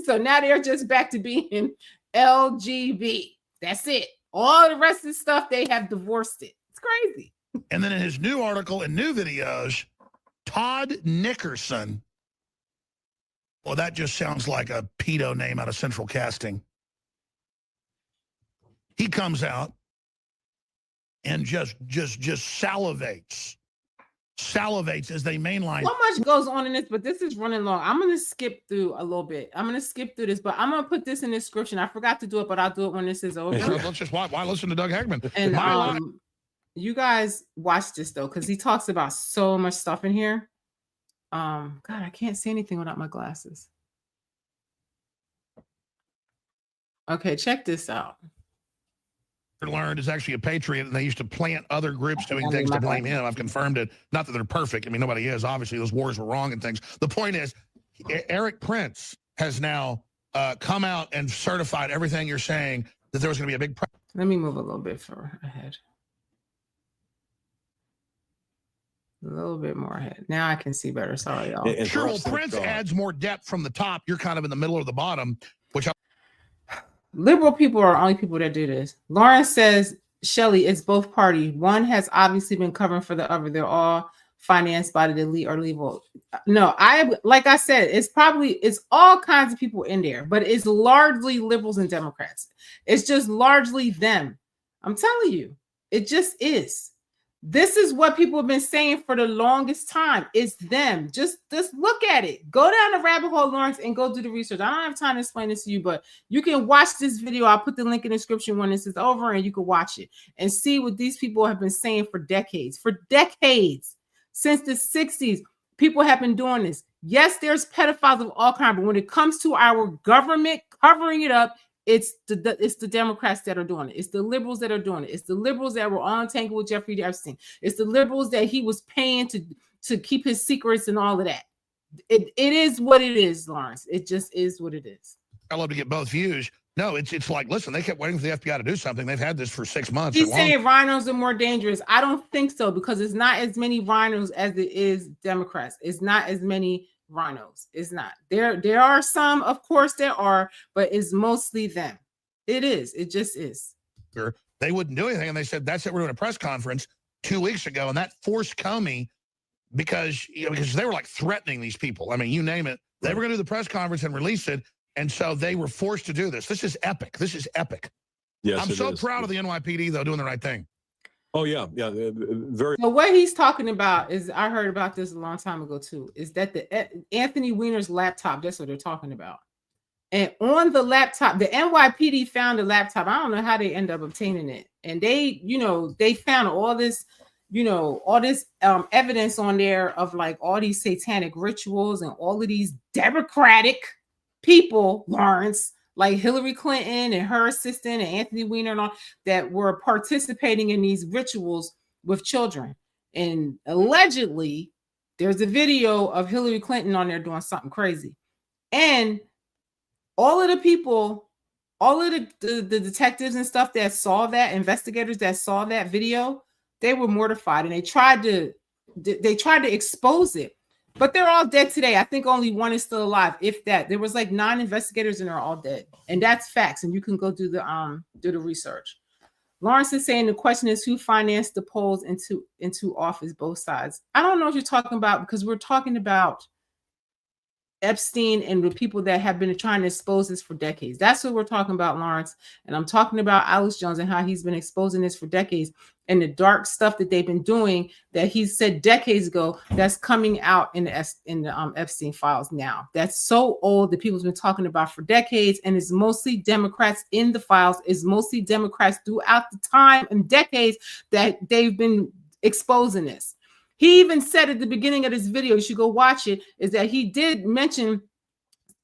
Speaker 1: So now they're just back to being LGB. That's it. All the rest of the stuff, they have divorced it. It's crazy.
Speaker 2: And then in his new article and new videos, Todd Nickerson, well, that just sounds like a pedo name out of Central Casting. He comes out and just salivates as they mainline.
Speaker 1: So much goes on in this, but this is running long. I'm going to skip through a little bit. I'm going to skip through this, but I'm going to put this in the description. I forgot to do it, but I'll do it when this is over.
Speaker 2: Let's just why listen to Doug Hagman.
Speaker 1: And you guys watch this though, because he talks about so much stuff in here. God, I can't see anything without my glasses. Okay, check this out.
Speaker 2: Learned is actually a patriot, and they used to plant other groups doing things to blame him. I've confirmed it. Not that they're perfect. I mean, nobody is. Obviously, those wars were wrong and things. The point is, Eric Prince has now come out and certified everything you're saying, that there was going to be a big...
Speaker 1: Let me move a little bit further ahead. A little bit more ahead. Now I can see better. Sorry, y'all.
Speaker 2: Sure, well, Prince adds more depth from the top. You're kind of in the middle or the bottom, which...
Speaker 1: Liberal people are only people that do this. Lawrence says, Shelley, it's both parties. One has obviously been covering for the other. They're all financed by the elite or evil. No, like I said, it's all kinds of people in there, but it's largely liberals and Democrats. It's just largely them. I'm telling you, it just is. This is what people have been saying for the longest time. It's them. Just look at it. Go down the rabbit hole, Lawrence, and go do the research. I don't have time to explain this to you, but you can watch this video. I'll put the link in the description when this is over, and you can watch it and see what these people have been saying for decades. For decades. Since the 60s, people have been doing this. Yes, there's pedophiles of all kinds, but when it comes to our government covering it up, it's the Democrats that are doing it. It's the liberals that are doing it. It's the liberals that were on tangle with Jeffrey Epstein. It's the liberals that he was paying to keep his secrets and all of that. It is what it is, Lawrence. It just is what it is.
Speaker 2: I love to get both views. No, it's like, listen, they kept waiting for the FBI to do something. They've had this for 6 months.
Speaker 1: He's saying rhinos are more dangerous. I don't think so, because it's not as many rhinos as it is Democrats. It's not as many rhinos. It's not. There are some, of course there are, but it's mostly them. It is. It just is.
Speaker 2: They wouldn't do anything, and they said, that's it, we're doing a press conference 2 weeks ago, and that forced Comey because they were like threatening these people. I mean, you name it. They were going to do the press conference and release it, and so they were forced to do this. This is epic. This is epic.
Speaker 4: Yes,
Speaker 2: I'm so proud of the NYPD, though, doing the right thing.
Speaker 4: Oh, yeah. Yeah. Very.
Speaker 1: So what he's talking about is, I heard about this a long time ago, too, is that the Anthony Weiner's laptop, that's what they're talking about. And on the laptop, the NYPD found the laptop. I don't know how they end up obtaining it. And they found all this, evidence on there of like all these satanic rituals and all of these Democratic people, Lawrence, like Hillary Clinton and her assistant and Anthony Weiner and all that were participating in these rituals with children. And allegedly, there's a video of Hillary Clinton on there doing something crazy. And all of the people, all of the detectives and stuff that saw that, investigators that saw that video, they were mortified, and they tried to expose it. But they're all dead today. I think only one is still alive, if that. There was like 9 investigators and they're all dead. And that's facts. And you can go do the research. Lawrence is saying the question is who financed the polls into office, both sides. I don't know what you're talking about, because we're talking about Epstein and the people that have been trying to expose this for decades. That's what we're talking about, Lawrence. And I'm talking about Alex Jones and how he's been exposing this for decades, and the dark stuff that they've been doing that he said decades ago that's coming out in the Epstein files now. That's so old that people's been talking about for decades, and it's mostly Democrats in the files. It's mostly Democrats throughout the time and decades that they've been exposing this. He even said at the beginning of this video, you should go watch it, is that he did mention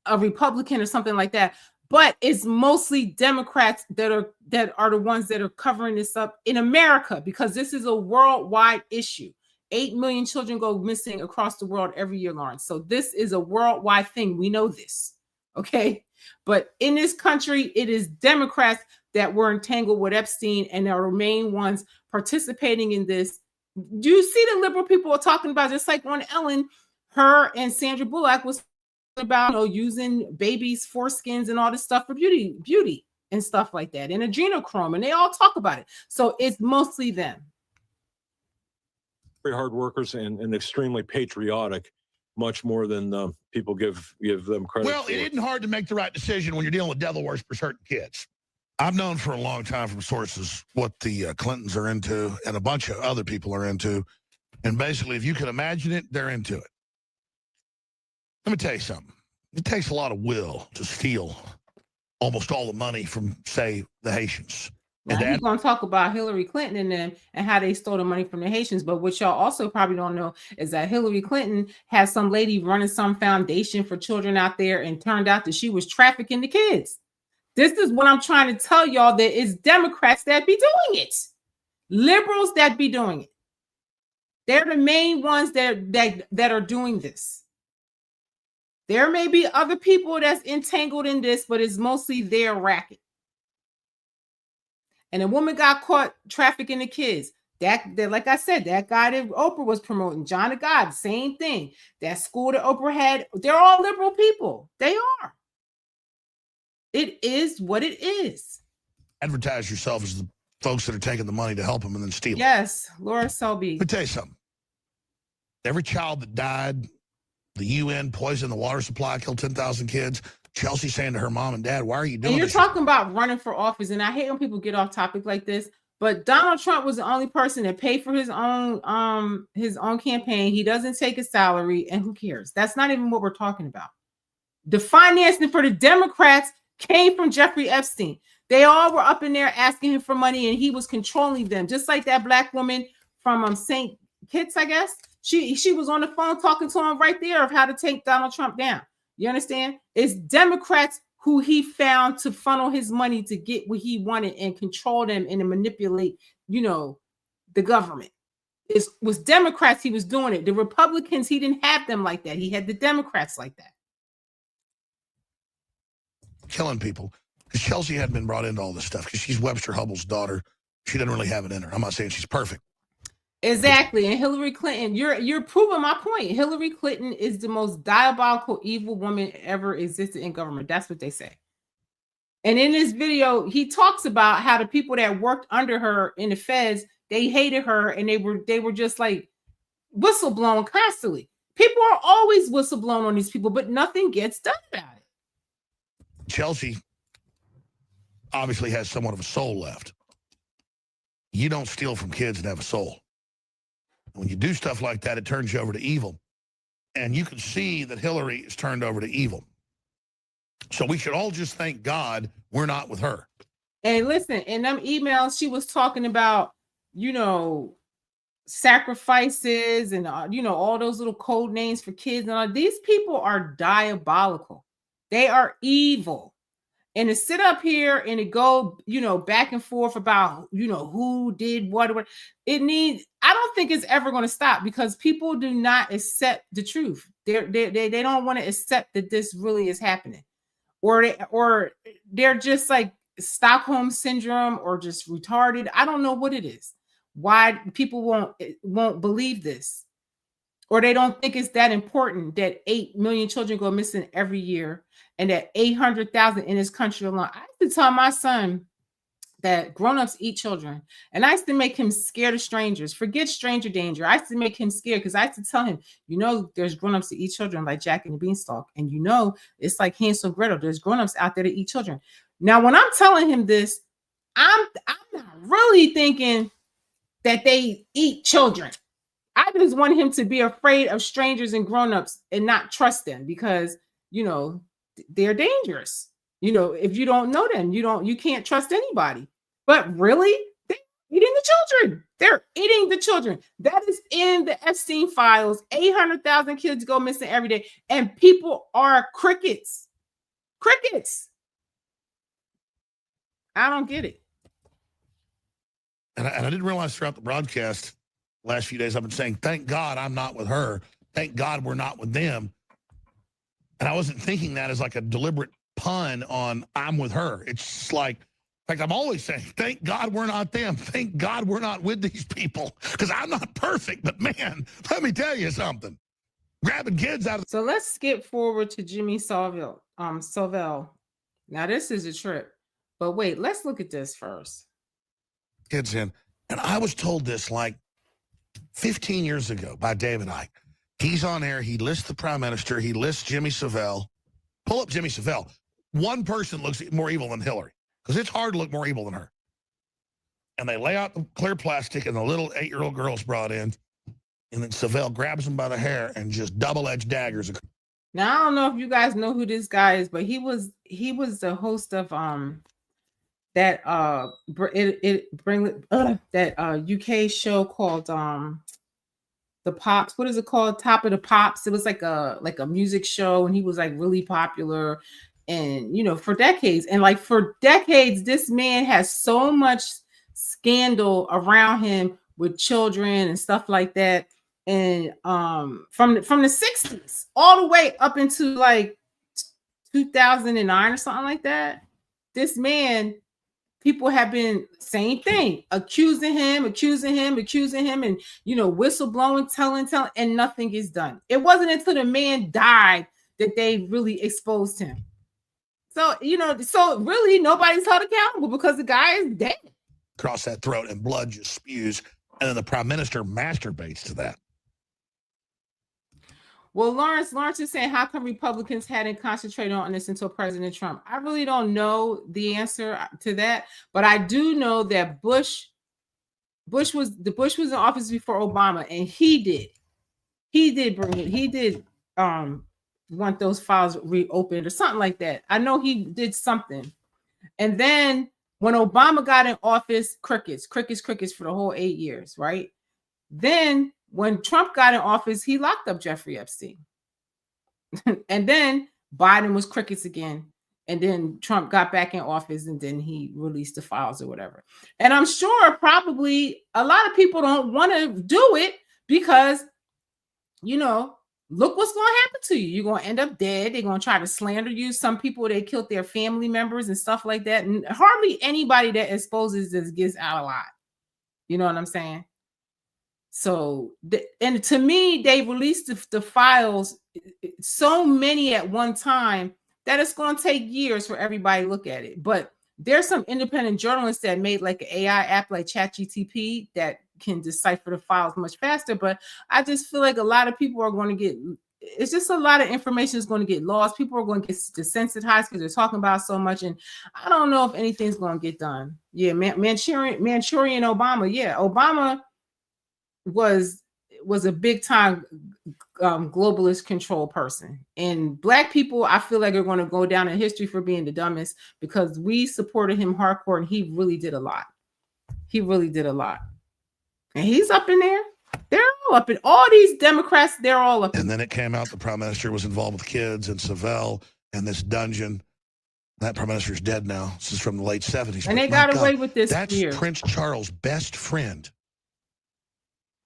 Speaker 1: a Republican or something like that, but it's mostly Democrats that are the ones that are covering this up in America, because this is a worldwide issue. 8 million children go missing across the world every year, Lawrence. So this is a worldwide thing. We know this, okay? But in this country, it is Democrats that were entangled with Epstein and are the main ones participating in this. Do you see the liberal people are talking about, just like on Ellen, her and Sandra Bullock was about, you know, using babies' foreskins and all this stuff for beauty and stuff like that, and adrenochrome, and they all talk about it. So it's mostly them.
Speaker 4: Very hard workers and extremely patriotic, much more than people give them credit
Speaker 5: Well,
Speaker 4: for.
Speaker 5: it isn't hard to make the right decision when you're dealing with devil worshippers hurting kids. I've known for a long time from sources what the Clintons are into and a bunch of other people are into. And basically, if you can imagine it, they're into it. Let me tell you something. It takes a lot of will to steal almost all the money from, say, the Haitians.
Speaker 1: Now, he's going to talk about Hillary Clinton and them and how they stole the money from the Haitians. But what y'all also probably don't know is that Hillary Clinton has some lady running some foundation for children out there, and turned out that she was trafficking the kids. This is what I'm trying to tell y'all, that it's Democrats that be doing it. Liberals that be doing it. They're the main ones that are doing this. There may be other people that's entangled in this, but it's mostly their racket. And a woman got caught trafficking the kids. That like I said, that guy that Oprah was promoting, John of God, same thing. That school that Oprah had, they're all liberal people. They are. It is what it is.
Speaker 5: Advertise yourself as the folks that are taking the money to help them and then steal it.
Speaker 1: Yes, Laura Selby.
Speaker 5: Let me tell you something. Every child that died, the UN poisoned the water supply, killed 10,000 kids. Chelsea saying to her mom and dad, why are you doing
Speaker 1: And you're
Speaker 5: this?
Speaker 1: talking about running for office, and I hate when people get off topic like this, but Donald Trump was the only person that paid for his own campaign. He doesn't take a salary, and who cares? That's not even what we're talking about. The financing for the Democrats came from Jeffrey Epstein. They all were up in there asking him for money, and he was controlling them, just like that black woman from St. Kitts, I guess. She was on the phone talking to him right there of how to take Donald Trump down. You understand? It's Democrats who he found to funnel his money to get what he wanted and control them and to manipulate, you know, the government. It was Democrats he was doing it. The Republicans, he didn't have them like that. He had the Democrats like that.
Speaker 5: Killing people. Because Chelsea hadn't been brought into all this stuff because she's Webster Hubbell's daughter. She doesn't really have it in her. I'm not saying she's perfect.
Speaker 1: Exactly. And Hillary Clinton, you're proving my point. Hillary Clinton is the most diabolical, evil woman ever existed in government. That's what they say. And in this video, he talks about how the people that worked under her in the feds, they hated her, and they were just like whistleblowing constantly. People are always whistleblowing on these people, but nothing gets done about it.
Speaker 5: Chelsea obviously has somewhat of a soul left. You don't steal from kids and have a soul. When you do stuff like that, it turns you over to evil. And you can see that Hillary is turned over to evil. So we should all just thank God we're not with her.
Speaker 1: And listen, in them emails, she was talking about, you know, sacrifices and, you know, all those little code names for kids. And all. These people are diabolical. They are evil. And to sit up here and to go, you know, back and forth about, you know, who did what, I don't think it's ever going to stop, because people do not accept the truth. They don't want to accept that this really is happening, or they're just like Stockholm syndrome or just retarded. I don't know what it is. Why people won't believe this, or they don't think it's that important that 8 million children go missing every year. And that 800,000 in this country alone. I used to tell my son that grown-ups eat children. And I used to make him scared of strangers. Forget stranger danger. I used to make him scared because I used to tell him, you know, there's grown-ups that eat children like Jack and the Beanstalk. And you know, it's like Hansel and Gretel. There's grown-ups out there that eat children. Now, when I'm telling him this, I'm not really thinking that they eat children. I just want him to be afraid of strangers and grown-ups and not trust them, because, you know, they're dangerous. You know, if you don't know them, you can't trust anybody. But really, they're eating the children. They're eating the children. That is in the Epstein files. 800,000 kids go missing every day, and people are crickets. Crickets. I don't get it.
Speaker 5: And I didn't realize throughout the broadcast last few days I've been saying, thank God I'm not with her. Thank God we're not with them. And I wasn't thinking that as like a deliberate pun on I'm with her. It's like, in fact, I'm always saying, thank God we're not them. Thank God we're not with these people. Because I'm not perfect, but man, let me tell you something. Grabbing kids out of
Speaker 1: So let's skip forward to Jimmy Savile. Now this is a trip. But wait, let's look at this first.
Speaker 5: kids in. And I was told this like 15 years ago by David Icke. He's on air. He lists the prime minister. He lists Jimmy Savile. Pull up Jimmy Savile. One person looks more evil than Hillary because it's hard to look more evil than her. And they lay out the clear plastic and the little 8-year-old girl's brought in. And then Savile grabs him by the hair and just double-edged daggers.
Speaker 1: Now I don't know if you guys know who this guy is, but he was the host of that UK show called the Pops. What is it called? Top of the Pops. It was like a music show, and he was like really popular, and for decades. And like for decades, this man has so much scandal around him with children and stuff like that. And from the 60s all the way up into like 2009 or something like that, this man, people have been same thing, accusing him, and whistleblowing, telling, and nothing is done. It wasn't until the man died that they really exposed him. So so really nobody's held accountable because the guy is dead.
Speaker 5: Across that throat, and blood just spews, and then the prime minister masturbates to that.
Speaker 1: Well, Lawrence is saying, how come Republicans hadn't concentrated on this until President Trump? I really don't know the answer to that, but I do know that Bush was in office before Obama, and he did want those files reopened or something like that. I know he did something. And then when Obama got in office, crickets for the whole 8 years, right? Then when Trump got in office, he locked up Jeffrey Epstein. And then Biden was crickets again. And then Trump got back in office, and then he released the files or whatever. And I'm sure probably a lot of people don't want to do it because, look what's going to happen to you. You're going to end up dead. They're going to try to slander you. Some people, they killed their family members and stuff like that. And hardly anybody that exposes this gets out alive. You know what I'm saying? So, and to me, they released the files, so many at one time, that it's going to take years for everybody to look at it. But there's some independent journalists that made like an AI app like ChatGPT that can decipher the files much faster. But I just feel like a lot of people are going to it's just a lot of information is going to get lost. People are going to get desensitized because they're talking about so much. And I don't know if anything's going to get done. Yeah, Manchurian Obama. Yeah, Obama was a big time globalist control person, and Black people, I feel like, are going to go down in history for being the dumbest because we supported him hardcore, and he really did a lot. And he's up in there. They're all up in all these Democrats. They're all up.
Speaker 5: And then it came out the prime minister was involved with kids and Savile and this dungeon. That prime minister's dead now. This is from the late 70s.
Speaker 1: And they got away with this.
Speaker 5: That's Prince Charles' best friend.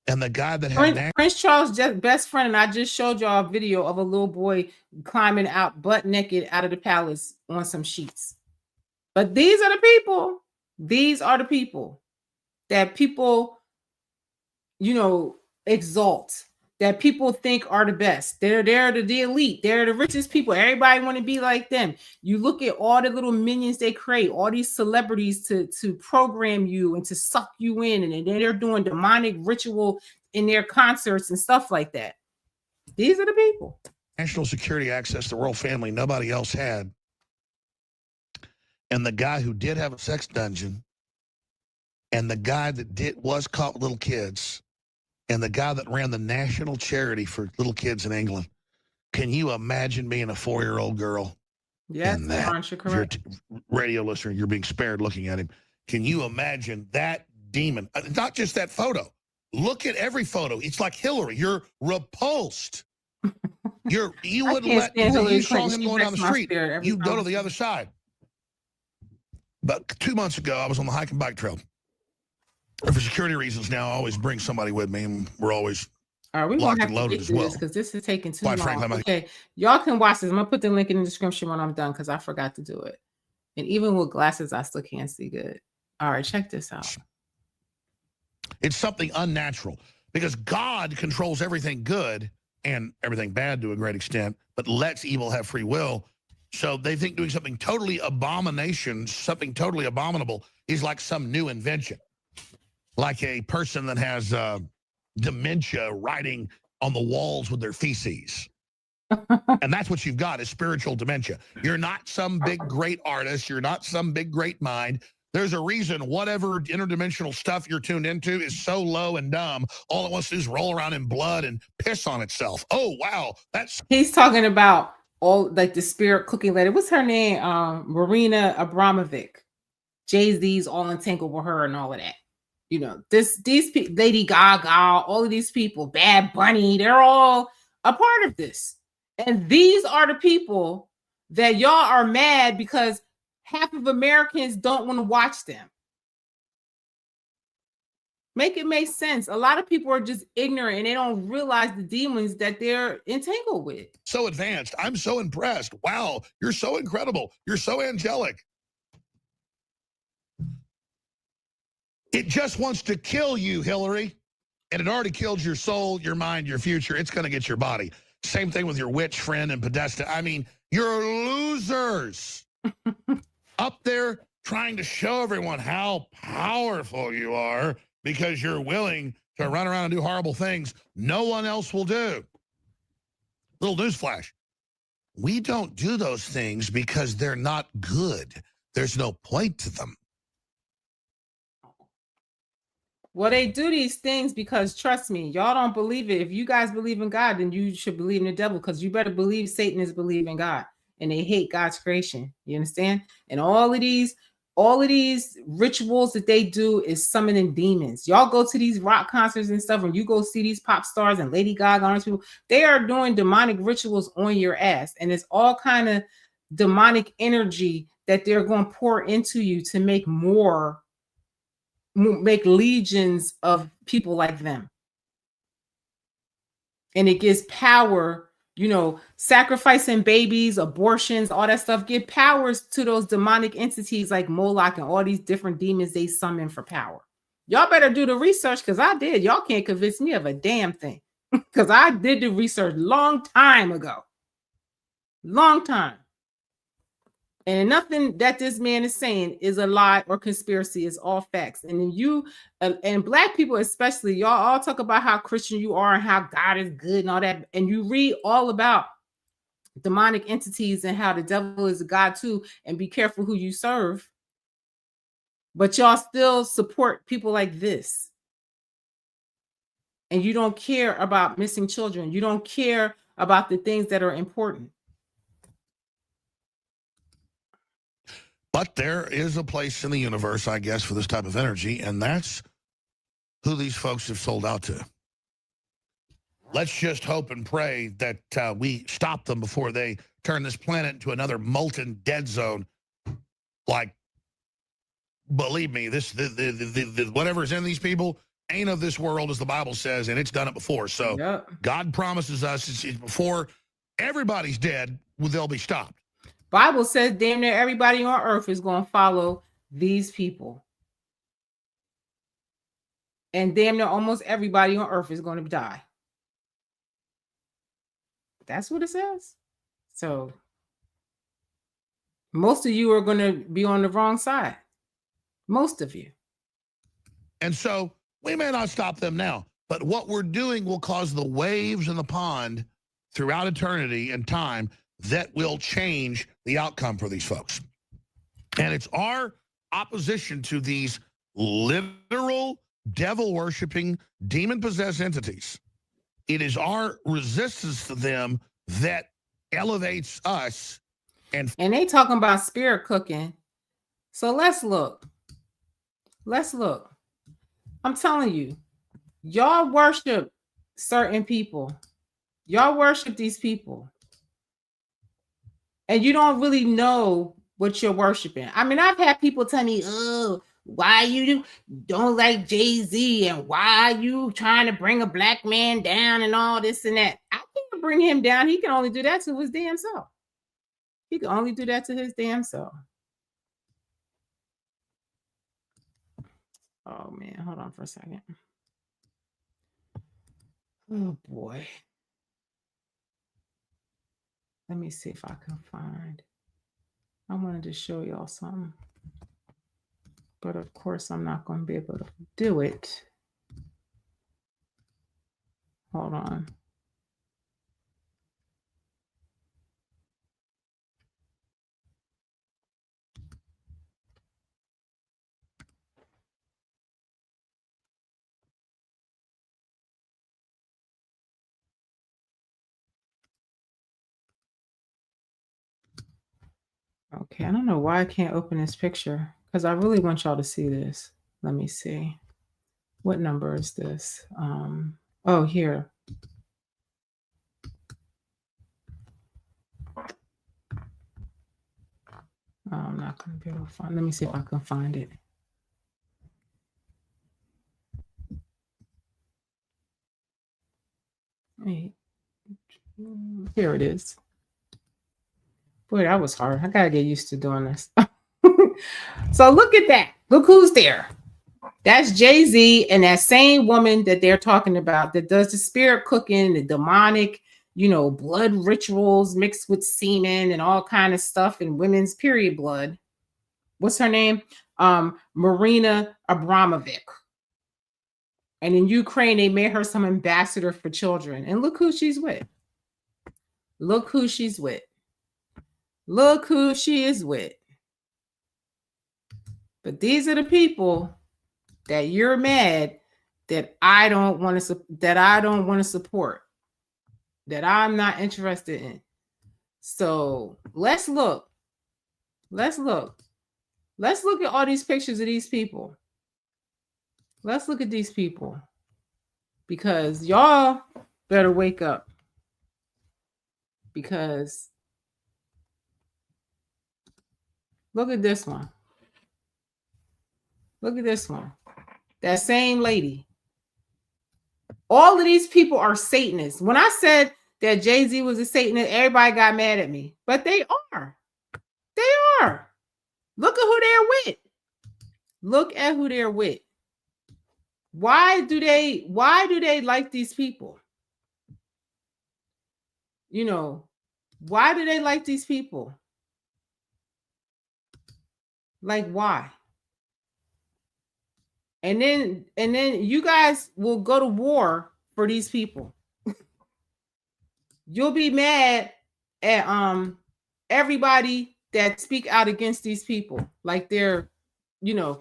Speaker 5: And the guy that had
Speaker 1: Prince Charles' best friend, and I just showed y'all a video of a little boy climbing out butt naked out of the palace on some sheets. But these are the people. These are the people that people, exalt. That people think are the best. They're the elite. They're the richest people. Everybody want to be like them. You look at all the little minions they create, all these celebrities to program you and to suck you in, and then they're doing demonic ritual in their concerts and stuff like that. These are the people.
Speaker 5: National security access to the royal family nobody else had. And the guy who did have a sex dungeon, and the guy that was caught with little kids, and the guy that ran the national charity for little kids in England. Can you imagine being a 4-year-old girl?
Speaker 1: Yes,
Speaker 5: you're radio listener, you're being spared looking at him. Can you imagine that demon. Not just that photo. Look at every photo. It's like Hillary. You're repulsed. You wouldn't let, you saw him going down the street. You go to the other side. But 2 months ago, I was on the hike and bike trail. For security reasons now, I always bring somebody with me, and we're always locked and loaded as well.
Speaker 1: Because this is taking too long. Okay, y'all can watch this. I'm going to put the link in the description when I'm done because I forgot to do it. And even with glasses, I still can't see good. All right, check this out.
Speaker 5: It's something unnatural because God controls everything good and everything bad to a great extent, but lets evil have free will. So they think doing something totally something totally abominable is like some new invention. Like a person that has dementia writing on the walls with their feces. And that's what you've got is spiritual dementia. You're not some big, great artist. You're not some big, great mind. There's a reason whatever interdimensional stuff you're tuned into is so low and dumb. All it wants to do is roll around in blood and piss on itself. Oh, wow.
Speaker 1: He's talking about all like the spirit cooking lady. What's her name? Marina Abramovic. Jay-Z's all entangled with her and all of that. You know, these people, Lady Gaga, all of these people, Bad Bunny, they're all a part of this. And these are the people that y'all are mad because half of Americans don't want to watch them. Make it make sense. A lot of people are just ignorant and they don't realize the demons that they're entangled with.
Speaker 5: So advanced. I'm so impressed. Wow, you're so incredible. You're so angelic. It just wants to kill you, Hillary. And it already killed your soul, your mind, your future. It's going to get your body. Same thing with your witch friend and Podesta. I mean, you're losers. Up there trying to show everyone how powerful you are because you're willing to run around and do horrible things no one else will do. Little newsflash. We don't do those things because they're not good. There's no point to them.
Speaker 1: Well, they do these things because, trust me, y'all don't believe it. If you guys believe in God, then you should believe in the devil because you better believe Satan is believing God and they hate God's creation. You understand? And all of these rituals that they do is summoning demons. Y'all go to these rock concerts and stuff and you go see these pop stars and Lady Gaga and people, they are doing demonic rituals on your ass. And it's all kind of demonic energy that they're going to pour into you to make legions of people like them. And it gives power, you know, sacrificing babies, abortions, all that stuff, give powers to those demonic entities like Moloch and all these different demons they summon for power. Y'all better do the research because I did. Y'all can't convince me of a damn thing because I did the research long time ago. Long time. And nothing that this man is saying is a lie or conspiracy. It's all facts. And then you and black people especially, y'all all talk about how Christian you are and how God is good and all that. And you read all about demonic entities and how the devil is a god too. And be careful who you serve. But y'all still support people like this. And you don't care about missing children. You don't care about the things that are important.
Speaker 5: But there is a place in the universe, I guess, for this type of energy, and that's who these folks have sold out to. Let's just hope and pray that we stop them before they turn this planet into another molten dead zone. Like, believe me, whatever's in these people ain't of this world, as the Bible says, and it's done it before. So yep. God promises us it's before everybody's dead, they'll be stopped.
Speaker 1: Bible says damn near everybody on earth is going to follow these people. And damn near almost everybody on earth is going to die. That's what it says. So most of you are going to be on the wrong side. Most of you.
Speaker 5: And so we may not stop them now, but what we're doing will cause the waves in the pond throughout eternity and time that will change the outcome for these folks. And it's our opposition to these literal devil-worshiping, demon-possessed entities. It is our resistance to them that elevates us. And
Speaker 1: they talking about spirit cooking. So let's look. Let's look. I'm telling you, y'all worship certain people. Y'all worship these people. And you don't really know what you're worshiping. I mean, I've had people tell me, oh, why you don't like Jay-Z and why you trying to bring a black man down and all this and that. I can't bring him down. He can only do that to his damn self. He can only do that to his damn self. Oh, man. Hold on for a second. Oh, boy. Let me see if I can find. I wanted to show y'all something. But of course, I'm not going to be able to do it. Hold on. Okay, I don't know why I can't open this picture because I really want y'all to see this. Let me see. What number is this? Oh, here. Oh, I'm not going to be able to find. Let me see if I can find it. Here it is. Boy, that was hard. I got to get used to doing this. So look at that. Look who's there. That's Jay-Z and that same woman that they're talking about that does the spirit cooking, the demonic, blood rituals mixed with semen and all kind of stuff and women's period blood. What's her name? Marina Abramovic. And in Ukraine, they made her some ambassador for children. And look who she's with. Look who she's with. Look who she is with. But these are the people that you're mad that I don't want to support, that I'm not interested in. So let's look. Let's look at all these pictures of these people. Let's look at these people. Because y'all better wake up. Because look at this one. Look at this one. That same lady. All of these people are Satanists. When I said that Jay-Z was a Satanist, everybody got mad at me. But they are. They are. Look at who they're with. Look at who they're with. Why do they like these people? Why do they like these people? Like, why? And then you guys will go to war for these people. You'll be mad at everybody that speak out against these people like they're,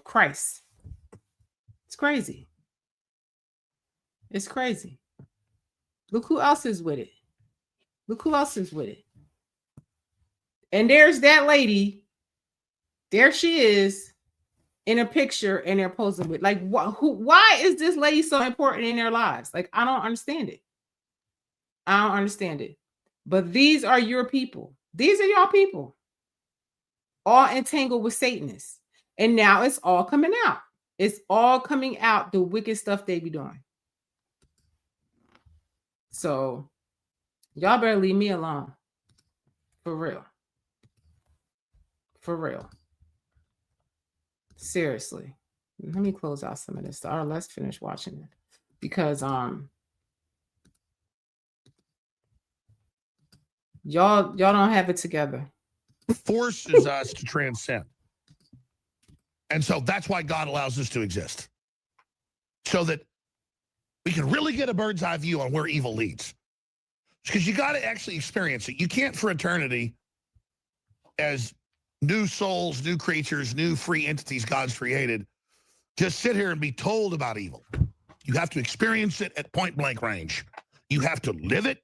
Speaker 1: Christ. It's crazy. It's crazy. Look who else is with it. Look who else is with it. And there's that lady. There she is. In a picture and they're posing with why is this lady so important in their lives? Like, I don't understand it. I don't understand it. But these are your people. These are your people. All entangled with Satanists. And now it's all coming out. It's all coming out, the wicked stuff they be doing. So y'all better leave me alone. For real. For real. Seriously. Let me close out some of this stuff. Or let's finish watching it. Because y'all don't have it together.
Speaker 5: Forces us to transcend. And so that's why God allows this to exist. So that we can really get a bird's eye view on where evil leads. Because you got to actually experience it. You can't for eternity, as new souls, new creatures, new free entities God's created, just sit here and be told about evil. You have to experience it at point blank range. You have to live it.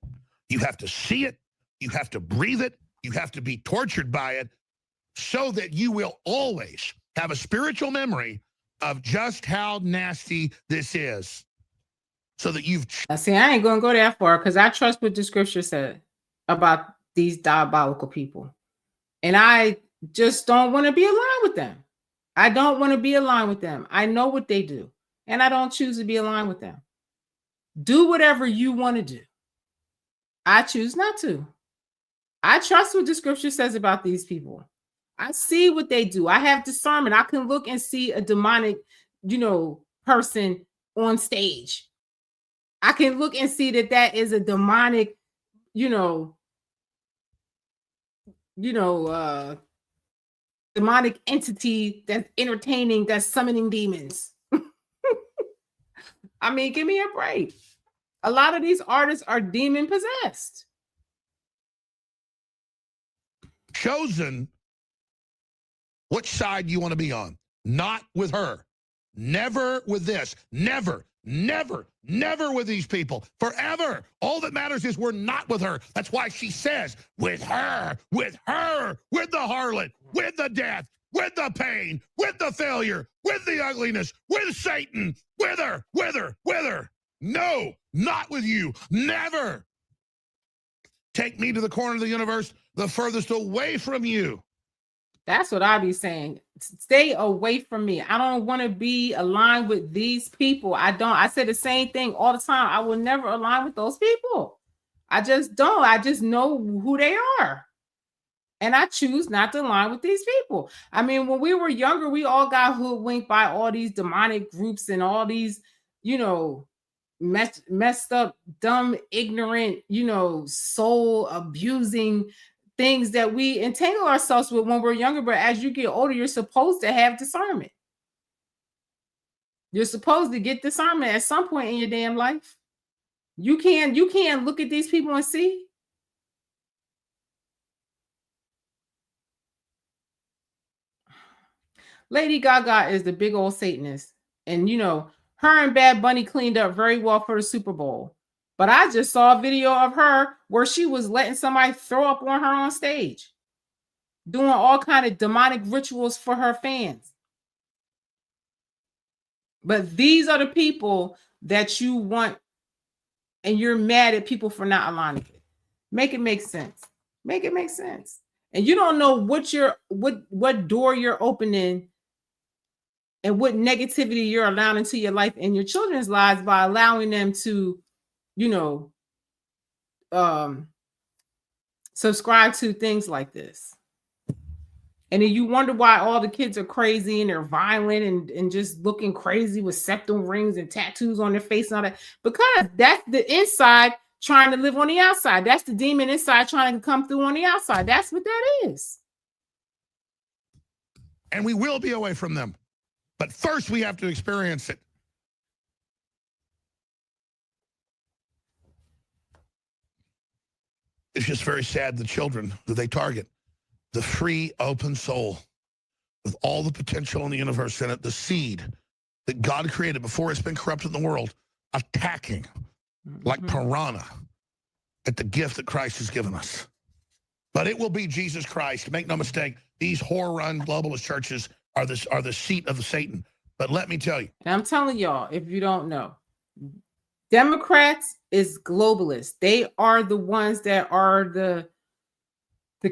Speaker 5: You have to see it. You have to breathe it. You have to be tortured by it so that you will always have a spiritual memory of just how nasty this is. So that you've...
Speaker 1: Now, see, I ain't going to go that far because I trust what the scripture said about these diabolical people. And I just don't want to be aligned with them. I don't want to be aligned with them. I know what they do. And I don't choose to be aligned with them. Do whatever you want to do. I choose not to. I trust what the scripture says about these people. I see what they do. I have discernment. I can look and see a demonic, person on stage. I can look and see that is a demonic, demonic entity that's entertaining, that's summoning demons. I mean, give me a break. A lot of these artists are demon possessed.
Speaker 5: Chosen which side you want to be on. Not with her. Never with this. Never, never, never with these people. Forever. All that matters is we're not with her. That's why she says, with her, with her, with the harlot, with the death, with the pain, with the failure, with the ugliness, with Satan, with her, with her, with her. No, not with you. Never. Take me to the corner of the universe, the furthest away from you.
Speaker 1: That's what I be saying. Stay away from me. I don't want to be aligned with these people. I say the same thing all the time. I will never align with those people. I just don't. I just know who they are. And I choose not to align with these people. I mean, when we were younger, we all got hoodwinked by all these demonic groups and all these, messed up, dumb, ignorant, soul abusing things that we entangle ourselves with when we're younger. But as you get older, you're supposed to have discernment. You're supposed to get discernment at some point in your damn life. You can't look at these people and see. Lady Gaga is the big old Satanist. And her and Bad Bunny cleaned up very well for the Super Bowl. But I just saw a video of her where she was letting somebody throw up on her on stage, doing all kind of demonic rituals for her fans. But these are the people that you want, and you're mad at people for not aligning with. Make it make sense. Make it make sense. And you don't know what door you're opening and what negativity you're allowing into your life and your children's lives by allowing them to, subscribe to things like this. And then you wonder why all the kids are crazy and they're violent and just looking crazy with septum rings and tattoos on their face and all that. Because that's the inside trying to live on the outside. That's the demon inside trying to come through on the outside. That's what that is.
Speaker 5: And we will be away from them. But first we have to experience it. It's just very sad, the children that they target. The free, open soul with all the potential in the universe in it, the seed that God created before it's been corrupted in the world, attacking like piranha at the gift that Christ has given us. But it will be Jesus Christ. Make no mistake, these whore-run globalist churches are the seat of the Satan. But let me tell you.
Speaker 1: And I'm telling y'all, if you don't know, Democrats is globalists. They are the ones that are the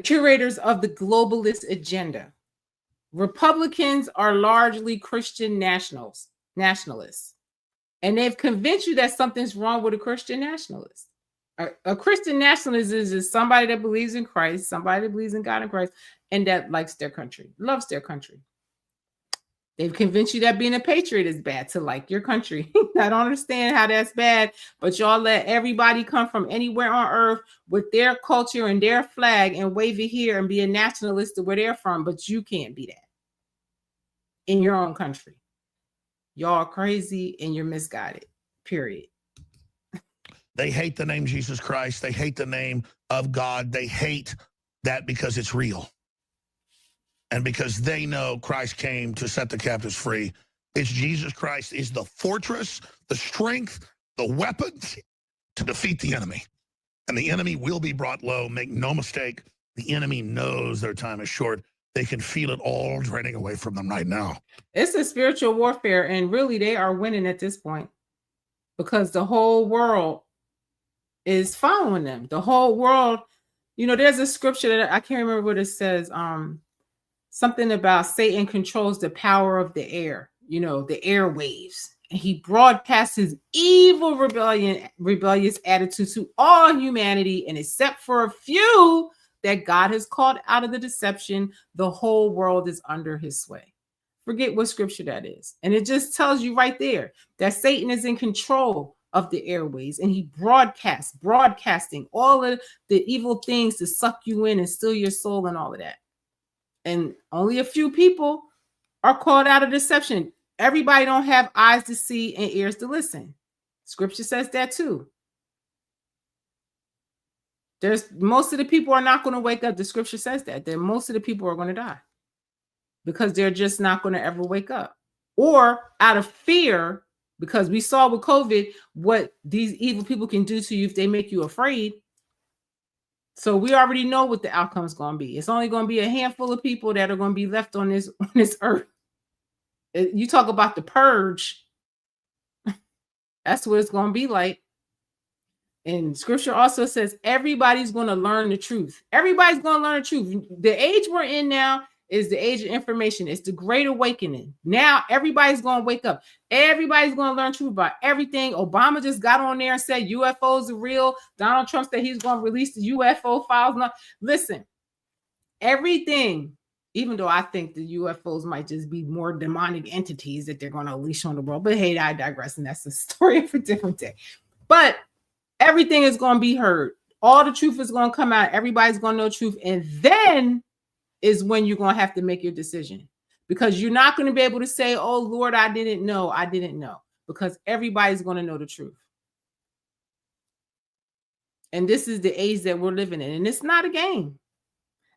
Speaker 1: curators of the globalist agenda. Republicans are largely Christian nationalists. And they've convinced you that something's wrong with a Christian nationalist. A Christian nationalist is somebody that believes in Christ, somebody that believes in God and Christ, and that likes their country, loves their country. They've convinced you that being a patriot is bad, to like your country. I don't understand how that's bad, but y'all let everybody come from anywhere on earth with their culture and their flag and wave it here and be a nationalist to where they're from, but you can't be that in your own country. Y'all are crazy and you're misguided, period.
Speaker 5: They hate the name Jesus Christ. They hate the name of God. They hate that because it's real. And because they know Christ came to set the captives free. It's Jesus Christ is the fortress, the strength, the weapons to defeat the enemy. And the enemy will be brought low. Make no mistake, the enemy knows their time is short. They can feel it all draining away from them right now.
Speaker 1: It's a spiritual warfare, and really they are winning at this point because the whole world is following them. The whole world, you know, there's a scripture that I can't remember what it says. Something about Satan controls the power of the air, you know, the airwaves. And he broadcasts his evil rebellious attitude to all humanity, and except for a few that God has called out of the deception, the whole world is under his sway. Forget what scripture that is. And it just tells you right there that Satan is in control of the airways, and he broadcasting all of the evil things to suck you in and steal your soul and all of that. And only a few people are called out of deception. Everybody don't have eyes to see and ears to listen. Scripture says that too. Most of the people are not going to wake up. The scripture says that most of the people are going to die because they're just not going to ever wake up, or out of fear, because we saw with COVID what these evil people can do to you if they make you afraid. So we already know what the outcome is going to be. It's only going to be a handful of people that are going to be left on this earth. You talk about the purge. That's what it's going to be like. And scripture also says everybody's going to learn the truth. Everybody's going to learn the truth. The age we're in now is the age of information. It's the great awakening. Now everybody's going to wake up. Everybody's going to learn truth about everything. Obama just got on there and said UFOs are real. Donald Trump said he's going to release the UFO files. Now, listen, everything, even though I think the UFOs might just be more demonic entities that they're going to unleash on the world. But hey, I digress, and that's a story for a different day. But everything is going to be heard. All the truth is going to come out. Everybody's going to know truth. And then is when you're going to have to make your decision, because you're not going to be able to say, oh, Lord, I didn't know, because everybody's going to know the truth. And this is the age that we're living in, and it's not a game.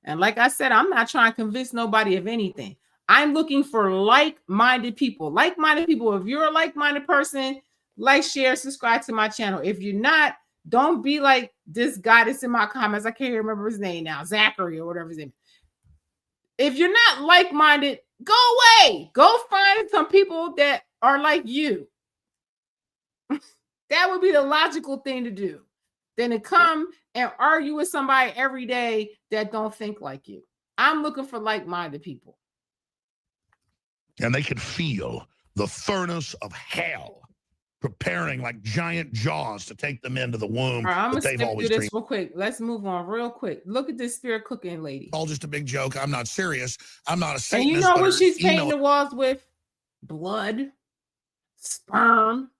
Speaker 1: And like I said, I'm not trying to convince nobody of anything. I'm looking for like-minded people. Like-minded people. If you're a like-minded person, like, share, subscribe to my channel. If you're not, don't be like this guy that's in my comments. I can't remember his name now, Zachary or whatever his name is. If you're not like-minded, go away. Go find some people that are like you. That would be the logical thing to do, than to come and argue with somebody every day that don't think like you. I'm looking for like-minded people.
Speaker 5: And they can feel the furnace of hell preparing like giant jaws to take them into the womb.
Speaker 1: Right, I'm going to
Speaker 5: they've
Speaker 1: skip
Speaker 5: always
Speaker 1: through this
Speaker 5: dreamed.
Speaker 1: real quick. Let's move on real quick. Look at this spirit cooking lady.
Speaker 5: All just a big joke. I'm not serious. I'm not a
Speaker 1: And
Speaker 5: Satanist.
Speaker 1: you know what she's painting the walls with? Blood, sperm,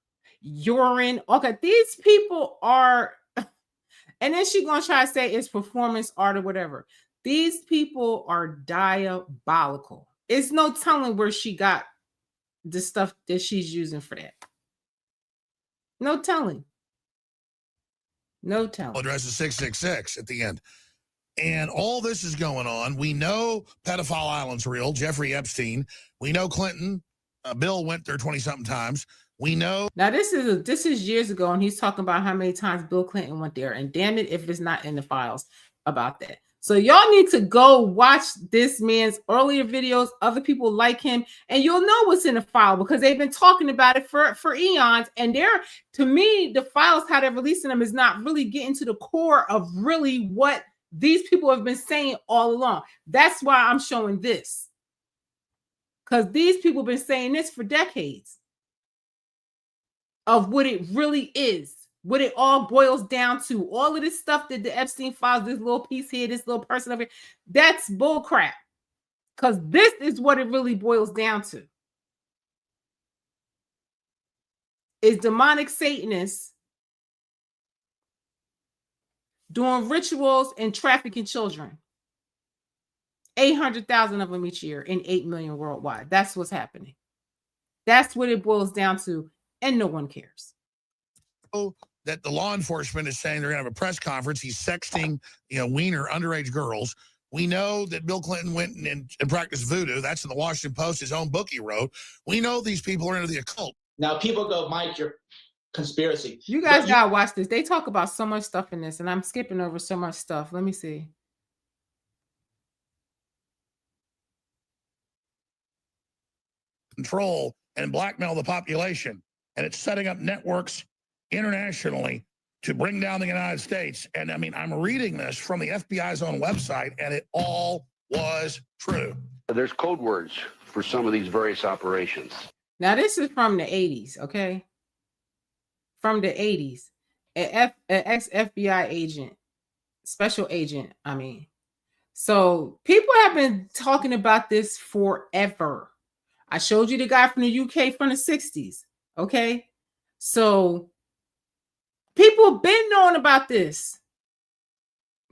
Speaker 1: urine. Okay, these people are, and then she's going to try to say it's performance art or whatever. These people are diabolical. It's no telling where she got the stuff that she's using for that. No telling. No telling.
Speaker 5: Address is 666 at the end. And all this is going on. We know Pedophile Island's real, Jeffrey Epstein. We know Clinton. Bill went there 20-something times. We know.
Speaker 1: Now, this is years ago, and he's talking about how many times Bill Clinton went there. And damn it if it's not in the files about that. So y'all need to go watch this man's earlier videos, other people like him, and you'll know what's in the file, because they've been talking about it for eons. And they're, to me, the files, how they're releasing them, is not really getting to the core of really what these people have been saying all along. That's why I'm showing this, because these people have been saying this for decades of what it really is. What it all boils down to, all of this stuff that the Epstein files, this little piece here, this little person over here, that's bull crap. Because this is what it really boils down to. Is demonic Satanists doing rituals and trafficking children. 800,000 of them each year and 8 million worldwide. That's what's happening. That's what it boils down to, and no one cares.
Speaker 5: That the law enforcement is saying they're going to have a press conference. He's sexting, wiener underage girls. We know that Bill Clinton went and practiced voodoo. That's in the Washington Post, his own book he wrote. We know these people are into the occult.
Speaker 6: Now people go, Mike, you're conspiracy.
Speaker 1: You guys gotta watch this. They talk about so much stuff in this, and I'm skipping over so much stuff. Let me see.
Speaker 5: control and blackmail the population. And it's setting up networks internationally to bring down the United States. And I mean, I'm reading this from the FBI's own website, and it all was true.
Speaker 7: There's code words for some of these various operations.
Speaker 1: Now, this is from the 80s, okay? From the 80s. An ex-FBI agent, special agent, I mean. So people have been talking about this forever. I showed you the guy from the UK from the 60s, okay? So people have been knowing about this.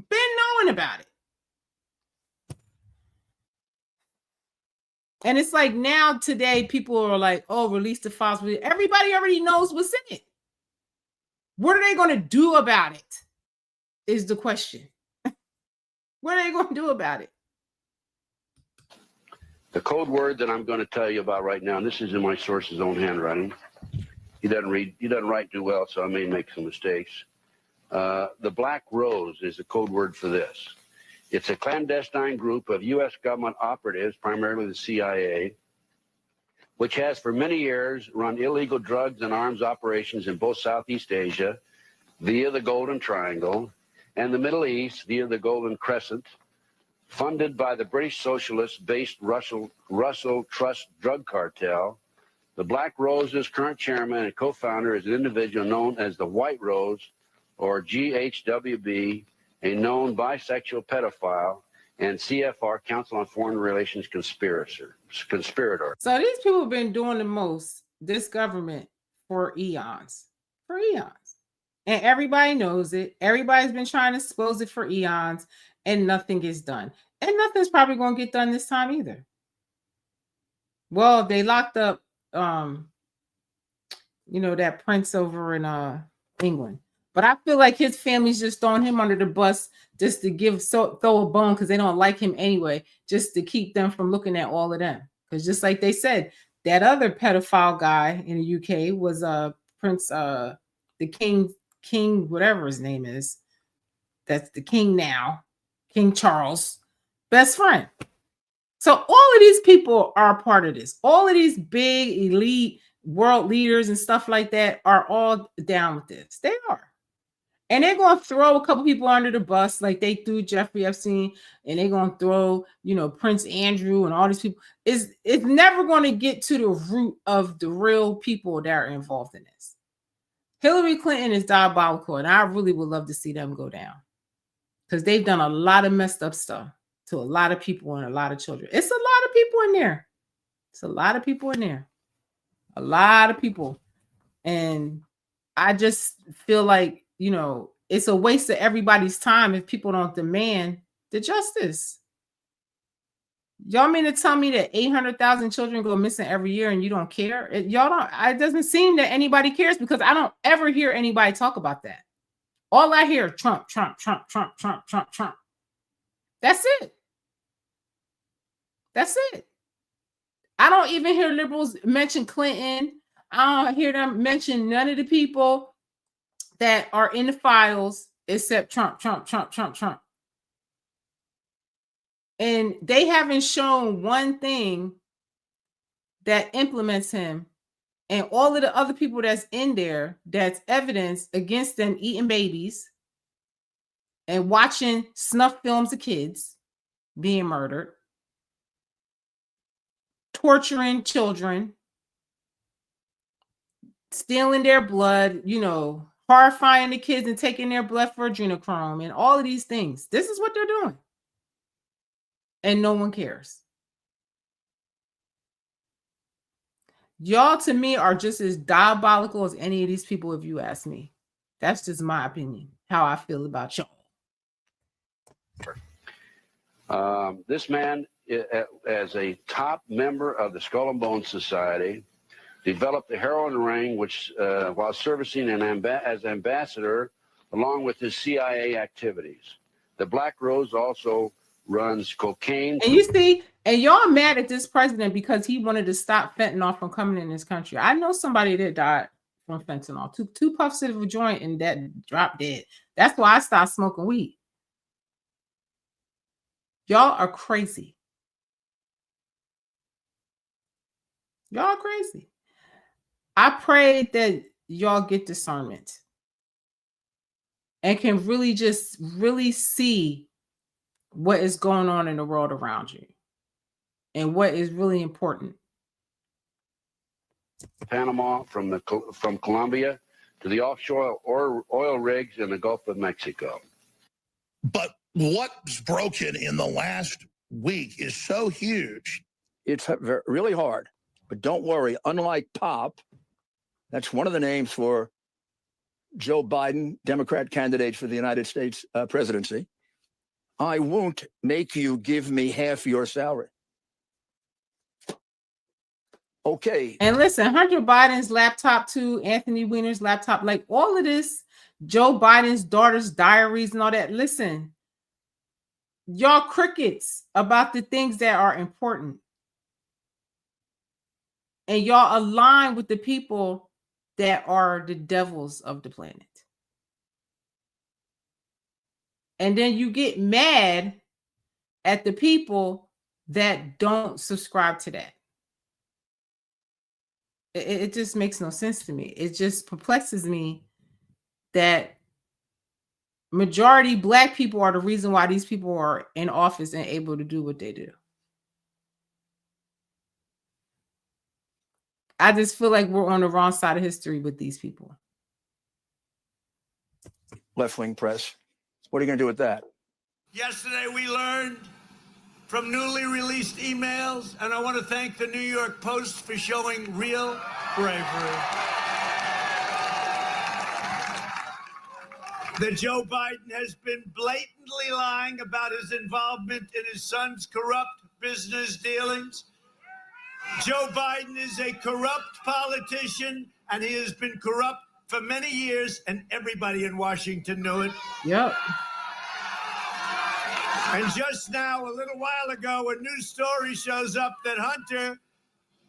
Speaker 1: Been knowing about it. And it's like now today, people are like, oh, release the files. Everybody already knows what's in it. What are they going to do about it? Is the question. What are they going to do about it?
Speaker 7: The code word that I'm going to tell you about right now, and this is in my source's own handwriting. He doesn't write too well, so I may make some mistakes. The Black Rose is the code word for this. It's a clandestine group of U.S. government operatives, primarily the CIA, which has for many years run illegal drugs and arms operations in both Southeast Asia via the Golden Triangle and the Middle East via the Golden Crescent, funded by the British socialist-based Russell Trust drug cartel. The Black Rose's current chairman and co-founder is an individual known as the White Rose, or GHWB, a known bisexual pedophile and CFR, Council on Foreign Relations conspirator.
Speaker 1: So these people have been doing the most, this government, for eons. For eons. And everybody knows it. Everybody's been trying to expose it for eons, and nothing gets done. And nothing's probably going to get done this time either. Well, they locked up, that prince over in England. But I feel like his family's just throwing him under the bus just to throw a bone because they don't like him anyway, just to keep them from looking at all of them. Because just like they said, that other pedophile guy in the UK was Prince, the King, whatever his name is. That's the king now, King Charles' best friend. So all of these people are a part of this. All of these big elite world leaders and stuff like that are all down with this. They are. And they're going to throw a couple people under the bus like they threw Jeffrey Epstein, and they're going to throw, Prince Andrew and all these people. It's never going to get to the root of the real people that are involved in this. Hillary Clinton is diabolical, and I really would love to see them go down because they've done a lot of messed up stuff to a lot of people and a lot of children. It's a lot of people in there. It's a lot of people in there. A lot of people. And I just feel like, it's a waste of everybody's time if people don't demand the justice. Y'all mean to tell me that 800,000 children go missing every year and you don't care? It doesn't seem that anybody cares because I don't ever hear anybody talk about that. All I hear, Trump, Trump, Trump, Trump, Trump, Trump, Trump. That's it. That's it. I don't even hear liberals mention Clinton. I don't hear them mention none of the people that are in the files except Trump, Trump, Trump, Trump, Trump. And they haven't shown one thing that implements him. And all of the other people that's in there, that's evidence against them eating babies and watching snuff films of kids being murdered, torturing children, stealing their blood, horrifying the kids and taking their blood for adrenochrome and all of these things. This is what they're doing. And no one cares. Y'all, to me, are just as diabolical as any of these people, if you ask me. That's just my opinion, how I feel about y'all.
Speaker 7: This man, as a top member of the Skull and Bones Society, developed the heroin ring, which while servicing as ambassador, along with his CIA activities. The Black Rose also runs cocaine.
Speaker 1: And you see, and y'all mad at this president because he wanted to stop fentanyl from coming in this country. I know somebody that died from fentanyl. Two puffs of a joint and that dropped dead. That's why I stopped smoking weed. Y'all are crazy. Y'all crazy. I pray that y'all get discernment and can really just really see what is going on in the world around you and what is really important.
Speaker 7: Panama, from Colombia to the offshore oil rigs in the Gulf of Mexico.
Speaker 5: But what's broken in the last week is so huge.
Speaker 8: It's really hard, but don't worry. Unlike Pop, that's one of the names for Joe Biden, Democrat candidate for the United States presidency. I won't make you give me half your salary. Okay.
Speaker 1: And listen, Hunter Biden's laptop too, Anthony Weiner's laptop, like all of this, Joe Biden's daughter's diaries and all that. Listen, y'all crickets about the things that are important. And y'all align with the people that are the devils of the planet. And then you get mad at the people that don't subscribe to that. It just makes no sense to me. It just perplexes me that majority Black people are the reason why these people are in office and able to do what they do. I just feel like we're on the wrong side of history with these people.
Speaker 8: Left-wing press. What are you going to do with that?
Speaker 9: Yesterday we learned from newly released emails, and I want to thank the New York Post for showing real bravery, that Joe Biden has been blatantly lying about his involvement in his son's corrupt business dealings. Joe Biden is a corrupt politician, and he has been corrupt for many years, and everybody in Washington knew it.
Speaker 1: Yep.
Speaker 9: And just now, a little while ago, a news story shows up that Hunter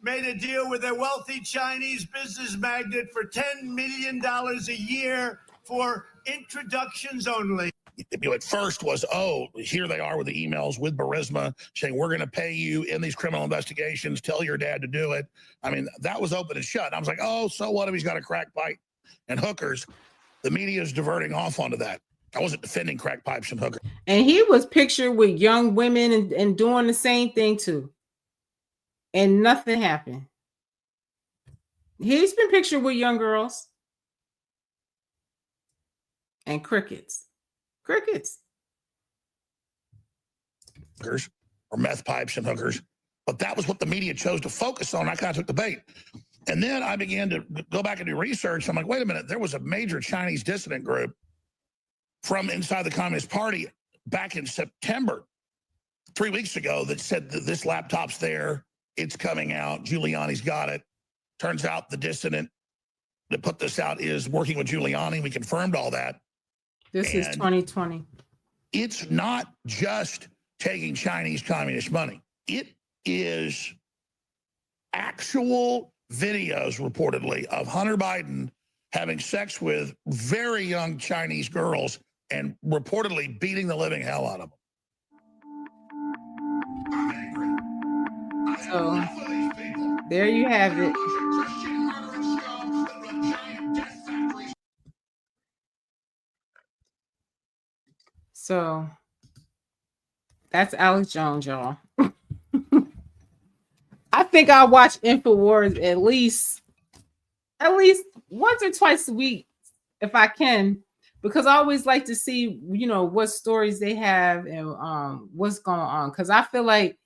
Speaker 9: made a deal with a wealthy Chinese business magnate for $10 million a year for introductions only.
Speaker 5: At first was, oh, here they are with the emails with Burisma saying, we're going to pay you in these criminal investigations. Tell your dad to do it. I mean, that was open and shut. I was like, oh, so what if he's got a crack pipe and hookers? The media is diverting off onto that. I wasn't defending crack pipes and hookers.
Speaker 1: And he was pictured with young women and doing the same thing too. And nothing happened. He's been pictured with young girls. And crickets. Crickets.
Speaker 5: Hookers or meth pipes and hookers. But that was what the media chose to focus on. I kind of took the bait. And then I began to go back and do research. I'm like, wait a minute. There was a major Chinese dissident group from inside the Communist Party back in September, 3 weeks ago, that said that this laptop's there. It's coming out. Giuliani's got it. Turns out the dissident that put this out is working with Giuliani. We confirmed all that.
Speaker 1: This is 2020.
Speaker 5: It's not just taking Chinese communist money. It is actual videos, reportedly, of Hunter Biden having sex with very young Chinese girls and reportedly beating the living hell out of them.
Speaker 1: So there you have it. So that's Alex Jones, y'all. I think I watch InfoWars at least once or twice a week if I can, because I always like to see, you know, what stories they have and what's going on. Because I feel like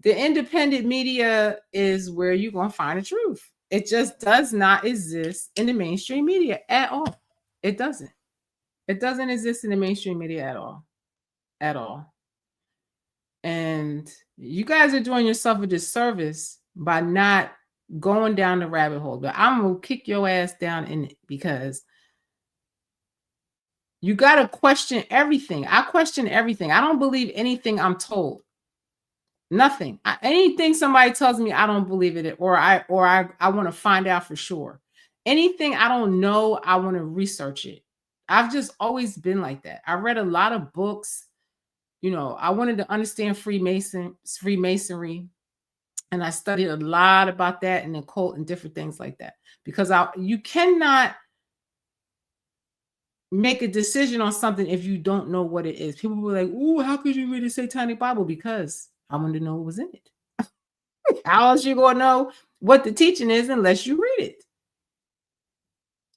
Speaker 1: the independent media is where you're going to find the truth. It just does not exist in the mainstream media at all. It doesn't. It doesn't exist in the mainstream media at all. At all. And you guys are doing yourself a disservice by not going down the rabbit hole. But I'm going to kick your ass down in it, because you got to question everything. I question everything. I don't believe anything I'm told. Nothing. Anything somebody tells me, I don't believe it, or I want to find out for sure. Anything I don't know, I want to research it. I've just always been like that. I read a lot of books. You know, I wanted to understand Freemasonry. And I studied a lot about that and the occult and different things like that, because you cannot make a decision on something if you don't know what it is. People were like, "Ooh, how could you read a satanic Bible?" Because I wanted to know what was in it. How else you gonna know what the teaching is unless you read it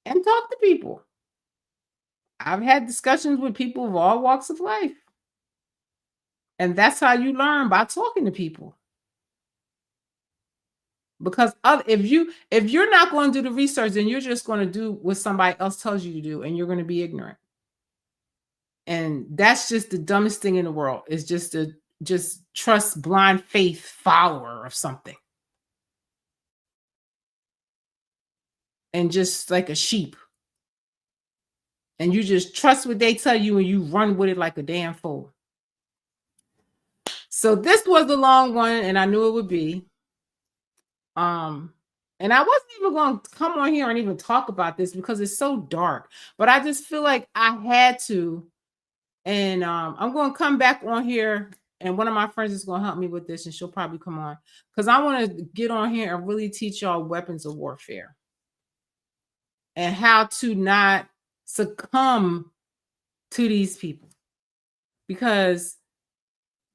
Speaker 1: and talk to people? I've had discussions with people of all walks of life, and that's how you learn, by talking to people. Because if you're not going to do the research, then you're just going to do what somebody else tells you to do, and you're going to be ignorant. And that's just the dumbest thing in the world, is just to just trust blind faith follower of something. And just like a sheep. And you just trust what they tell you and you run with it like a damn fool. So this was a long one, and I knew it would be. And I wasn't even going to come on here and even talk about this because it's so dark. But I just feel like I had to. And I'm going to come back on here, and one of my friends is going to help me with this, and she'll probably come on, because I want to get on here and really teach y'all weapons of warfare and how to not succumb to these people. Because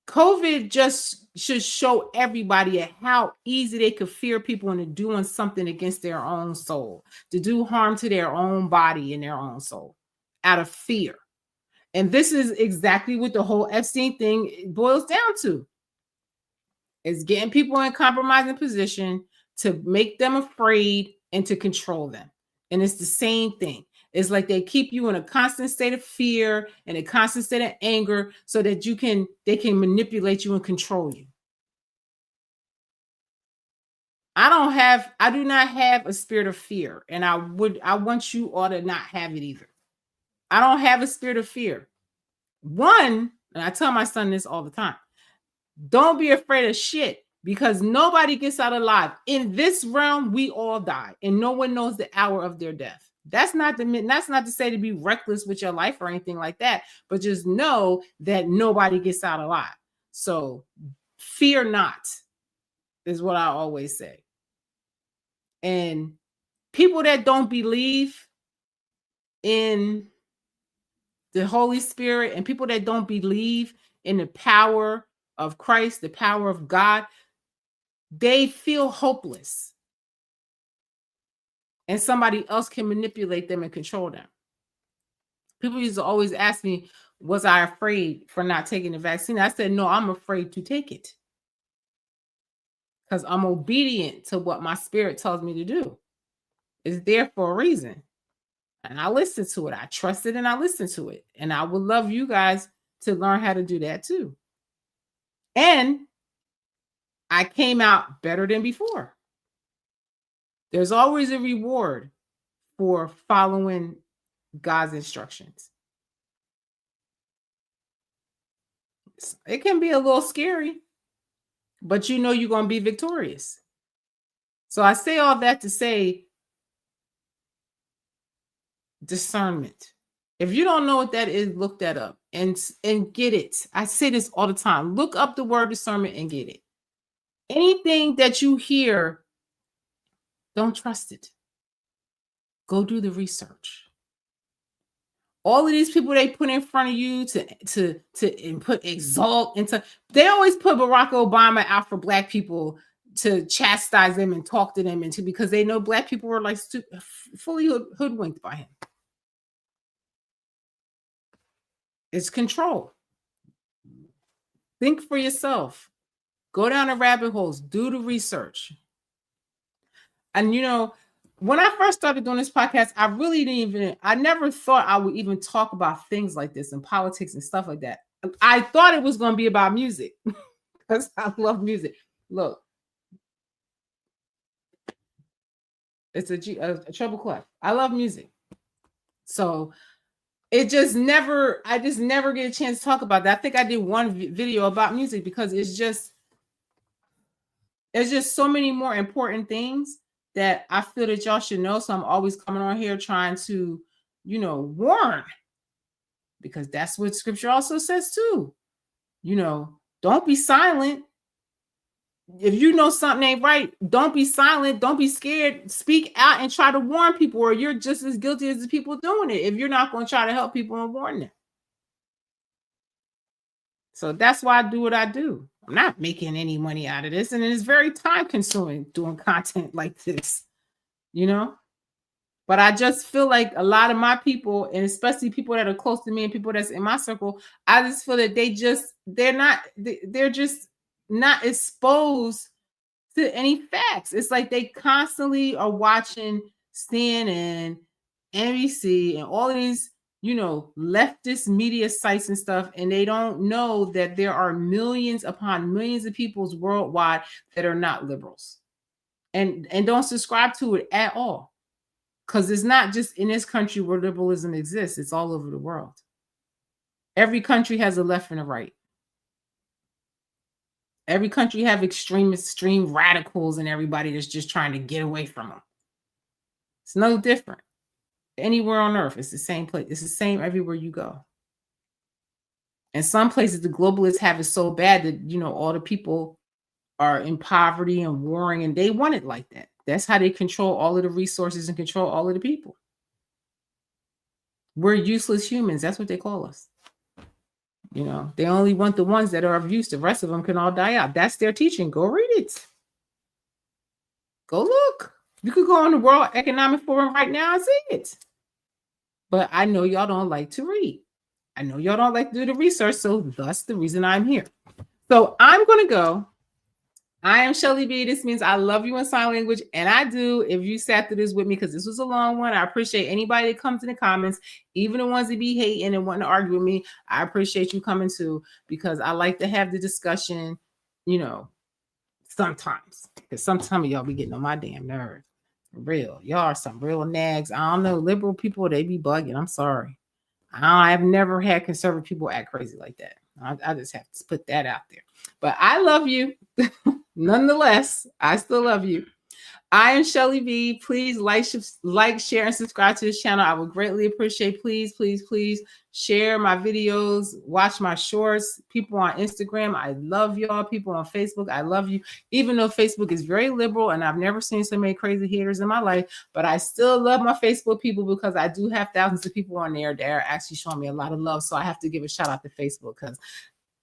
Speaker 1: COVID just should show everybody how easy they could fear people into doing something against their own soul, to do harm to their own body and their own soul out of fear. And this is exactly what the whole Epstein thing boils down to. It's getting people in compromising position to make them afraid and to control them. And it's the same thing. It's like they keep you in a constant state of fear and a constant state of anger so that they can manipulate you and control you. I do not have a spirit of fear, and I want you all to not have it either. I don't have a spirit of fear. One, and I tell my son this all the time, don't be afraid of shit, because nobody gets out alive. In this realm, we all die, and no one knows the hour of their death. That's not to say to be reckless with your life or anything like that, but just know that nobody gets out alive. So fear not is what I always say. And people that don't believe in the Holy Spirit, and people that don't believe in the power of Christ, the power of God, they feel hopeless. And somebody else can manipulate them and control them. People used to always ask me, was I afraid for not taking the vaccine? I said, no, I'm afraid to take it, because I'm obedient to what my spirit tells me to do. It's there for a reason. And I listen to it. I trust it and I listen to it. And I would love you guys to learn how to do that too. And I came out better than before. There's always a reward for following God's instructions. It can be a little scary, but you know you're going to be victorious. So I say all that to say discernment. If you don't know what that is, look that up and get it. I say this all the time. Look up the word discernment and get it. Anything that you hear, don't trust it. Go do the research. All of these people they put in front of you to put exalt into, they always put Barack Obama out for Black people to chastise them and talk to them into, because they know Black people were like fully hoodwinked by him. It's control. Think for yourself. Go down the rabbit holes. Do the research. And you know, when I first started doing this podcast, I never thought I would even talk about things like this and politics and stuff like that. I thought it was going to be about music because I love music. Look, it's a treble clef. I love music. So I just never get a chance to talk about that. I think I did one video about music because it's just so many more important things that I feel that y'all should know. So I'm always coming on here trying to, warn, because that's what scripture also says too. Don't be silent. if you know something ain't right, don't be silent. Don't be scared. Speak out and try to warn people, or you're just as guilty as the people doing it if you're not going to try to help people and warn them. So that's why I do what I do. I'm not making any money out of this, and it's very time consuming doing content like this, you know? But I just feel like a lot of my people, and especially people that are close to me and people that's in my circle, I just feel that they're just not exposed to any facts. It's like they constantly are watching CNN, NBC, and all of these, leftist media sites and stuff, and they don't know that there are millions upon millions of peoples worldwide that are not liberals and don't subscribe to it at all. Because it's not just in this country where liberalism exists, it's all over the world. Every country has a left and a right. Every country have extreme radicals and everybody that's just trying to get away from them. It's no different. Anywhere on earth, it's the same place. It's the same everywhere you go. And some places the globalists have it so bad that, all the people are in poverty and warring, and they want it like that. That's how they control all of the resources and control all of the people. We're useless humans. That's what they call us. They only want the ones that are of use. The rest of them can all die out. That's their teaching. Go read it. Go look. You could go on the World Economic Forum right now and see it. But I know y'all don't like to read. I know y'all don't like to do the research, so that's the reason I'm here. So I'm going to go. I am Shelly B. This means I love you in sign language, and I do. If you sat through this with me, because this was a long one, I appreciate anybody that comes in the comments, even the ones that be hating and wanting to argue with me. I appreciate you coming too, because I like to have the discussion, sometimes. Because sometimes y'all be getting on my damn nerves. For real. Y'all are some real nags. I don't know. Liberal people, they be bugging. I'm sorry. I've never had conservative people act crazy like that. I just have to put that out there. But I love you. Nonetheless, I still love you. I am Shelly B. Please like, share, and subscribe to this channel. I would greatly appreciate. Please, please, please share my videos. Watch my shorts. People on Instagram, I love y'all. People on Facebook, I love you. Even though Facebook is very liberal and I've never seen so many crazy haters in my life, but I still love my Facebook people because I do have thousands of people on there that are actually showing me a lot of love. So I have to give a shout out to Facebook, because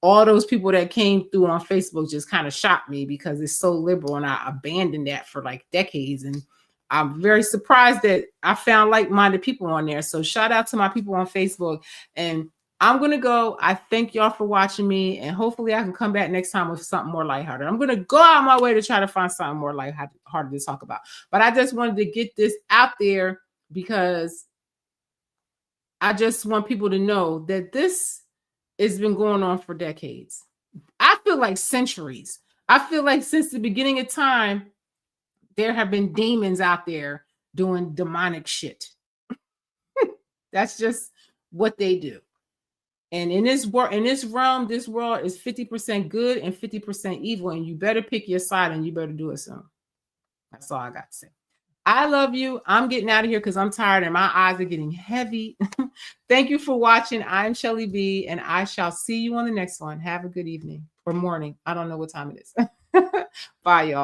Speaker 1: all those people that came through on Facebook just kind of shocked me because it's so liberal, and I abandoned that for like decades. And I'm very surprised that I found like-minded people on there. So shout out to my people on Facebook. And I'm going to go. I thank y'all for watching me, and hopefully I can come back next time with something more lighthearted. I'm going to go out my way to try to find something more lighthearted to talk about. But I just wanted to get this out there because I just want people to know that this has been going on for decades. I feel like centuries. I feel like since the beginning of time, there have been demons out there doing demonic shit. That's just what they do. And in this realm, this world is 50% good and 50% evil. And you better pick your side, and you better do it soon. That's all I got to say. I love you. I'm getting out of here because I'm tired and my eyes are getting heavy. Thank you for watching. I'm Shelly B, and I shall see you on the next one. Have a good evening or morning. I don't know what time it is. Bye, y'all.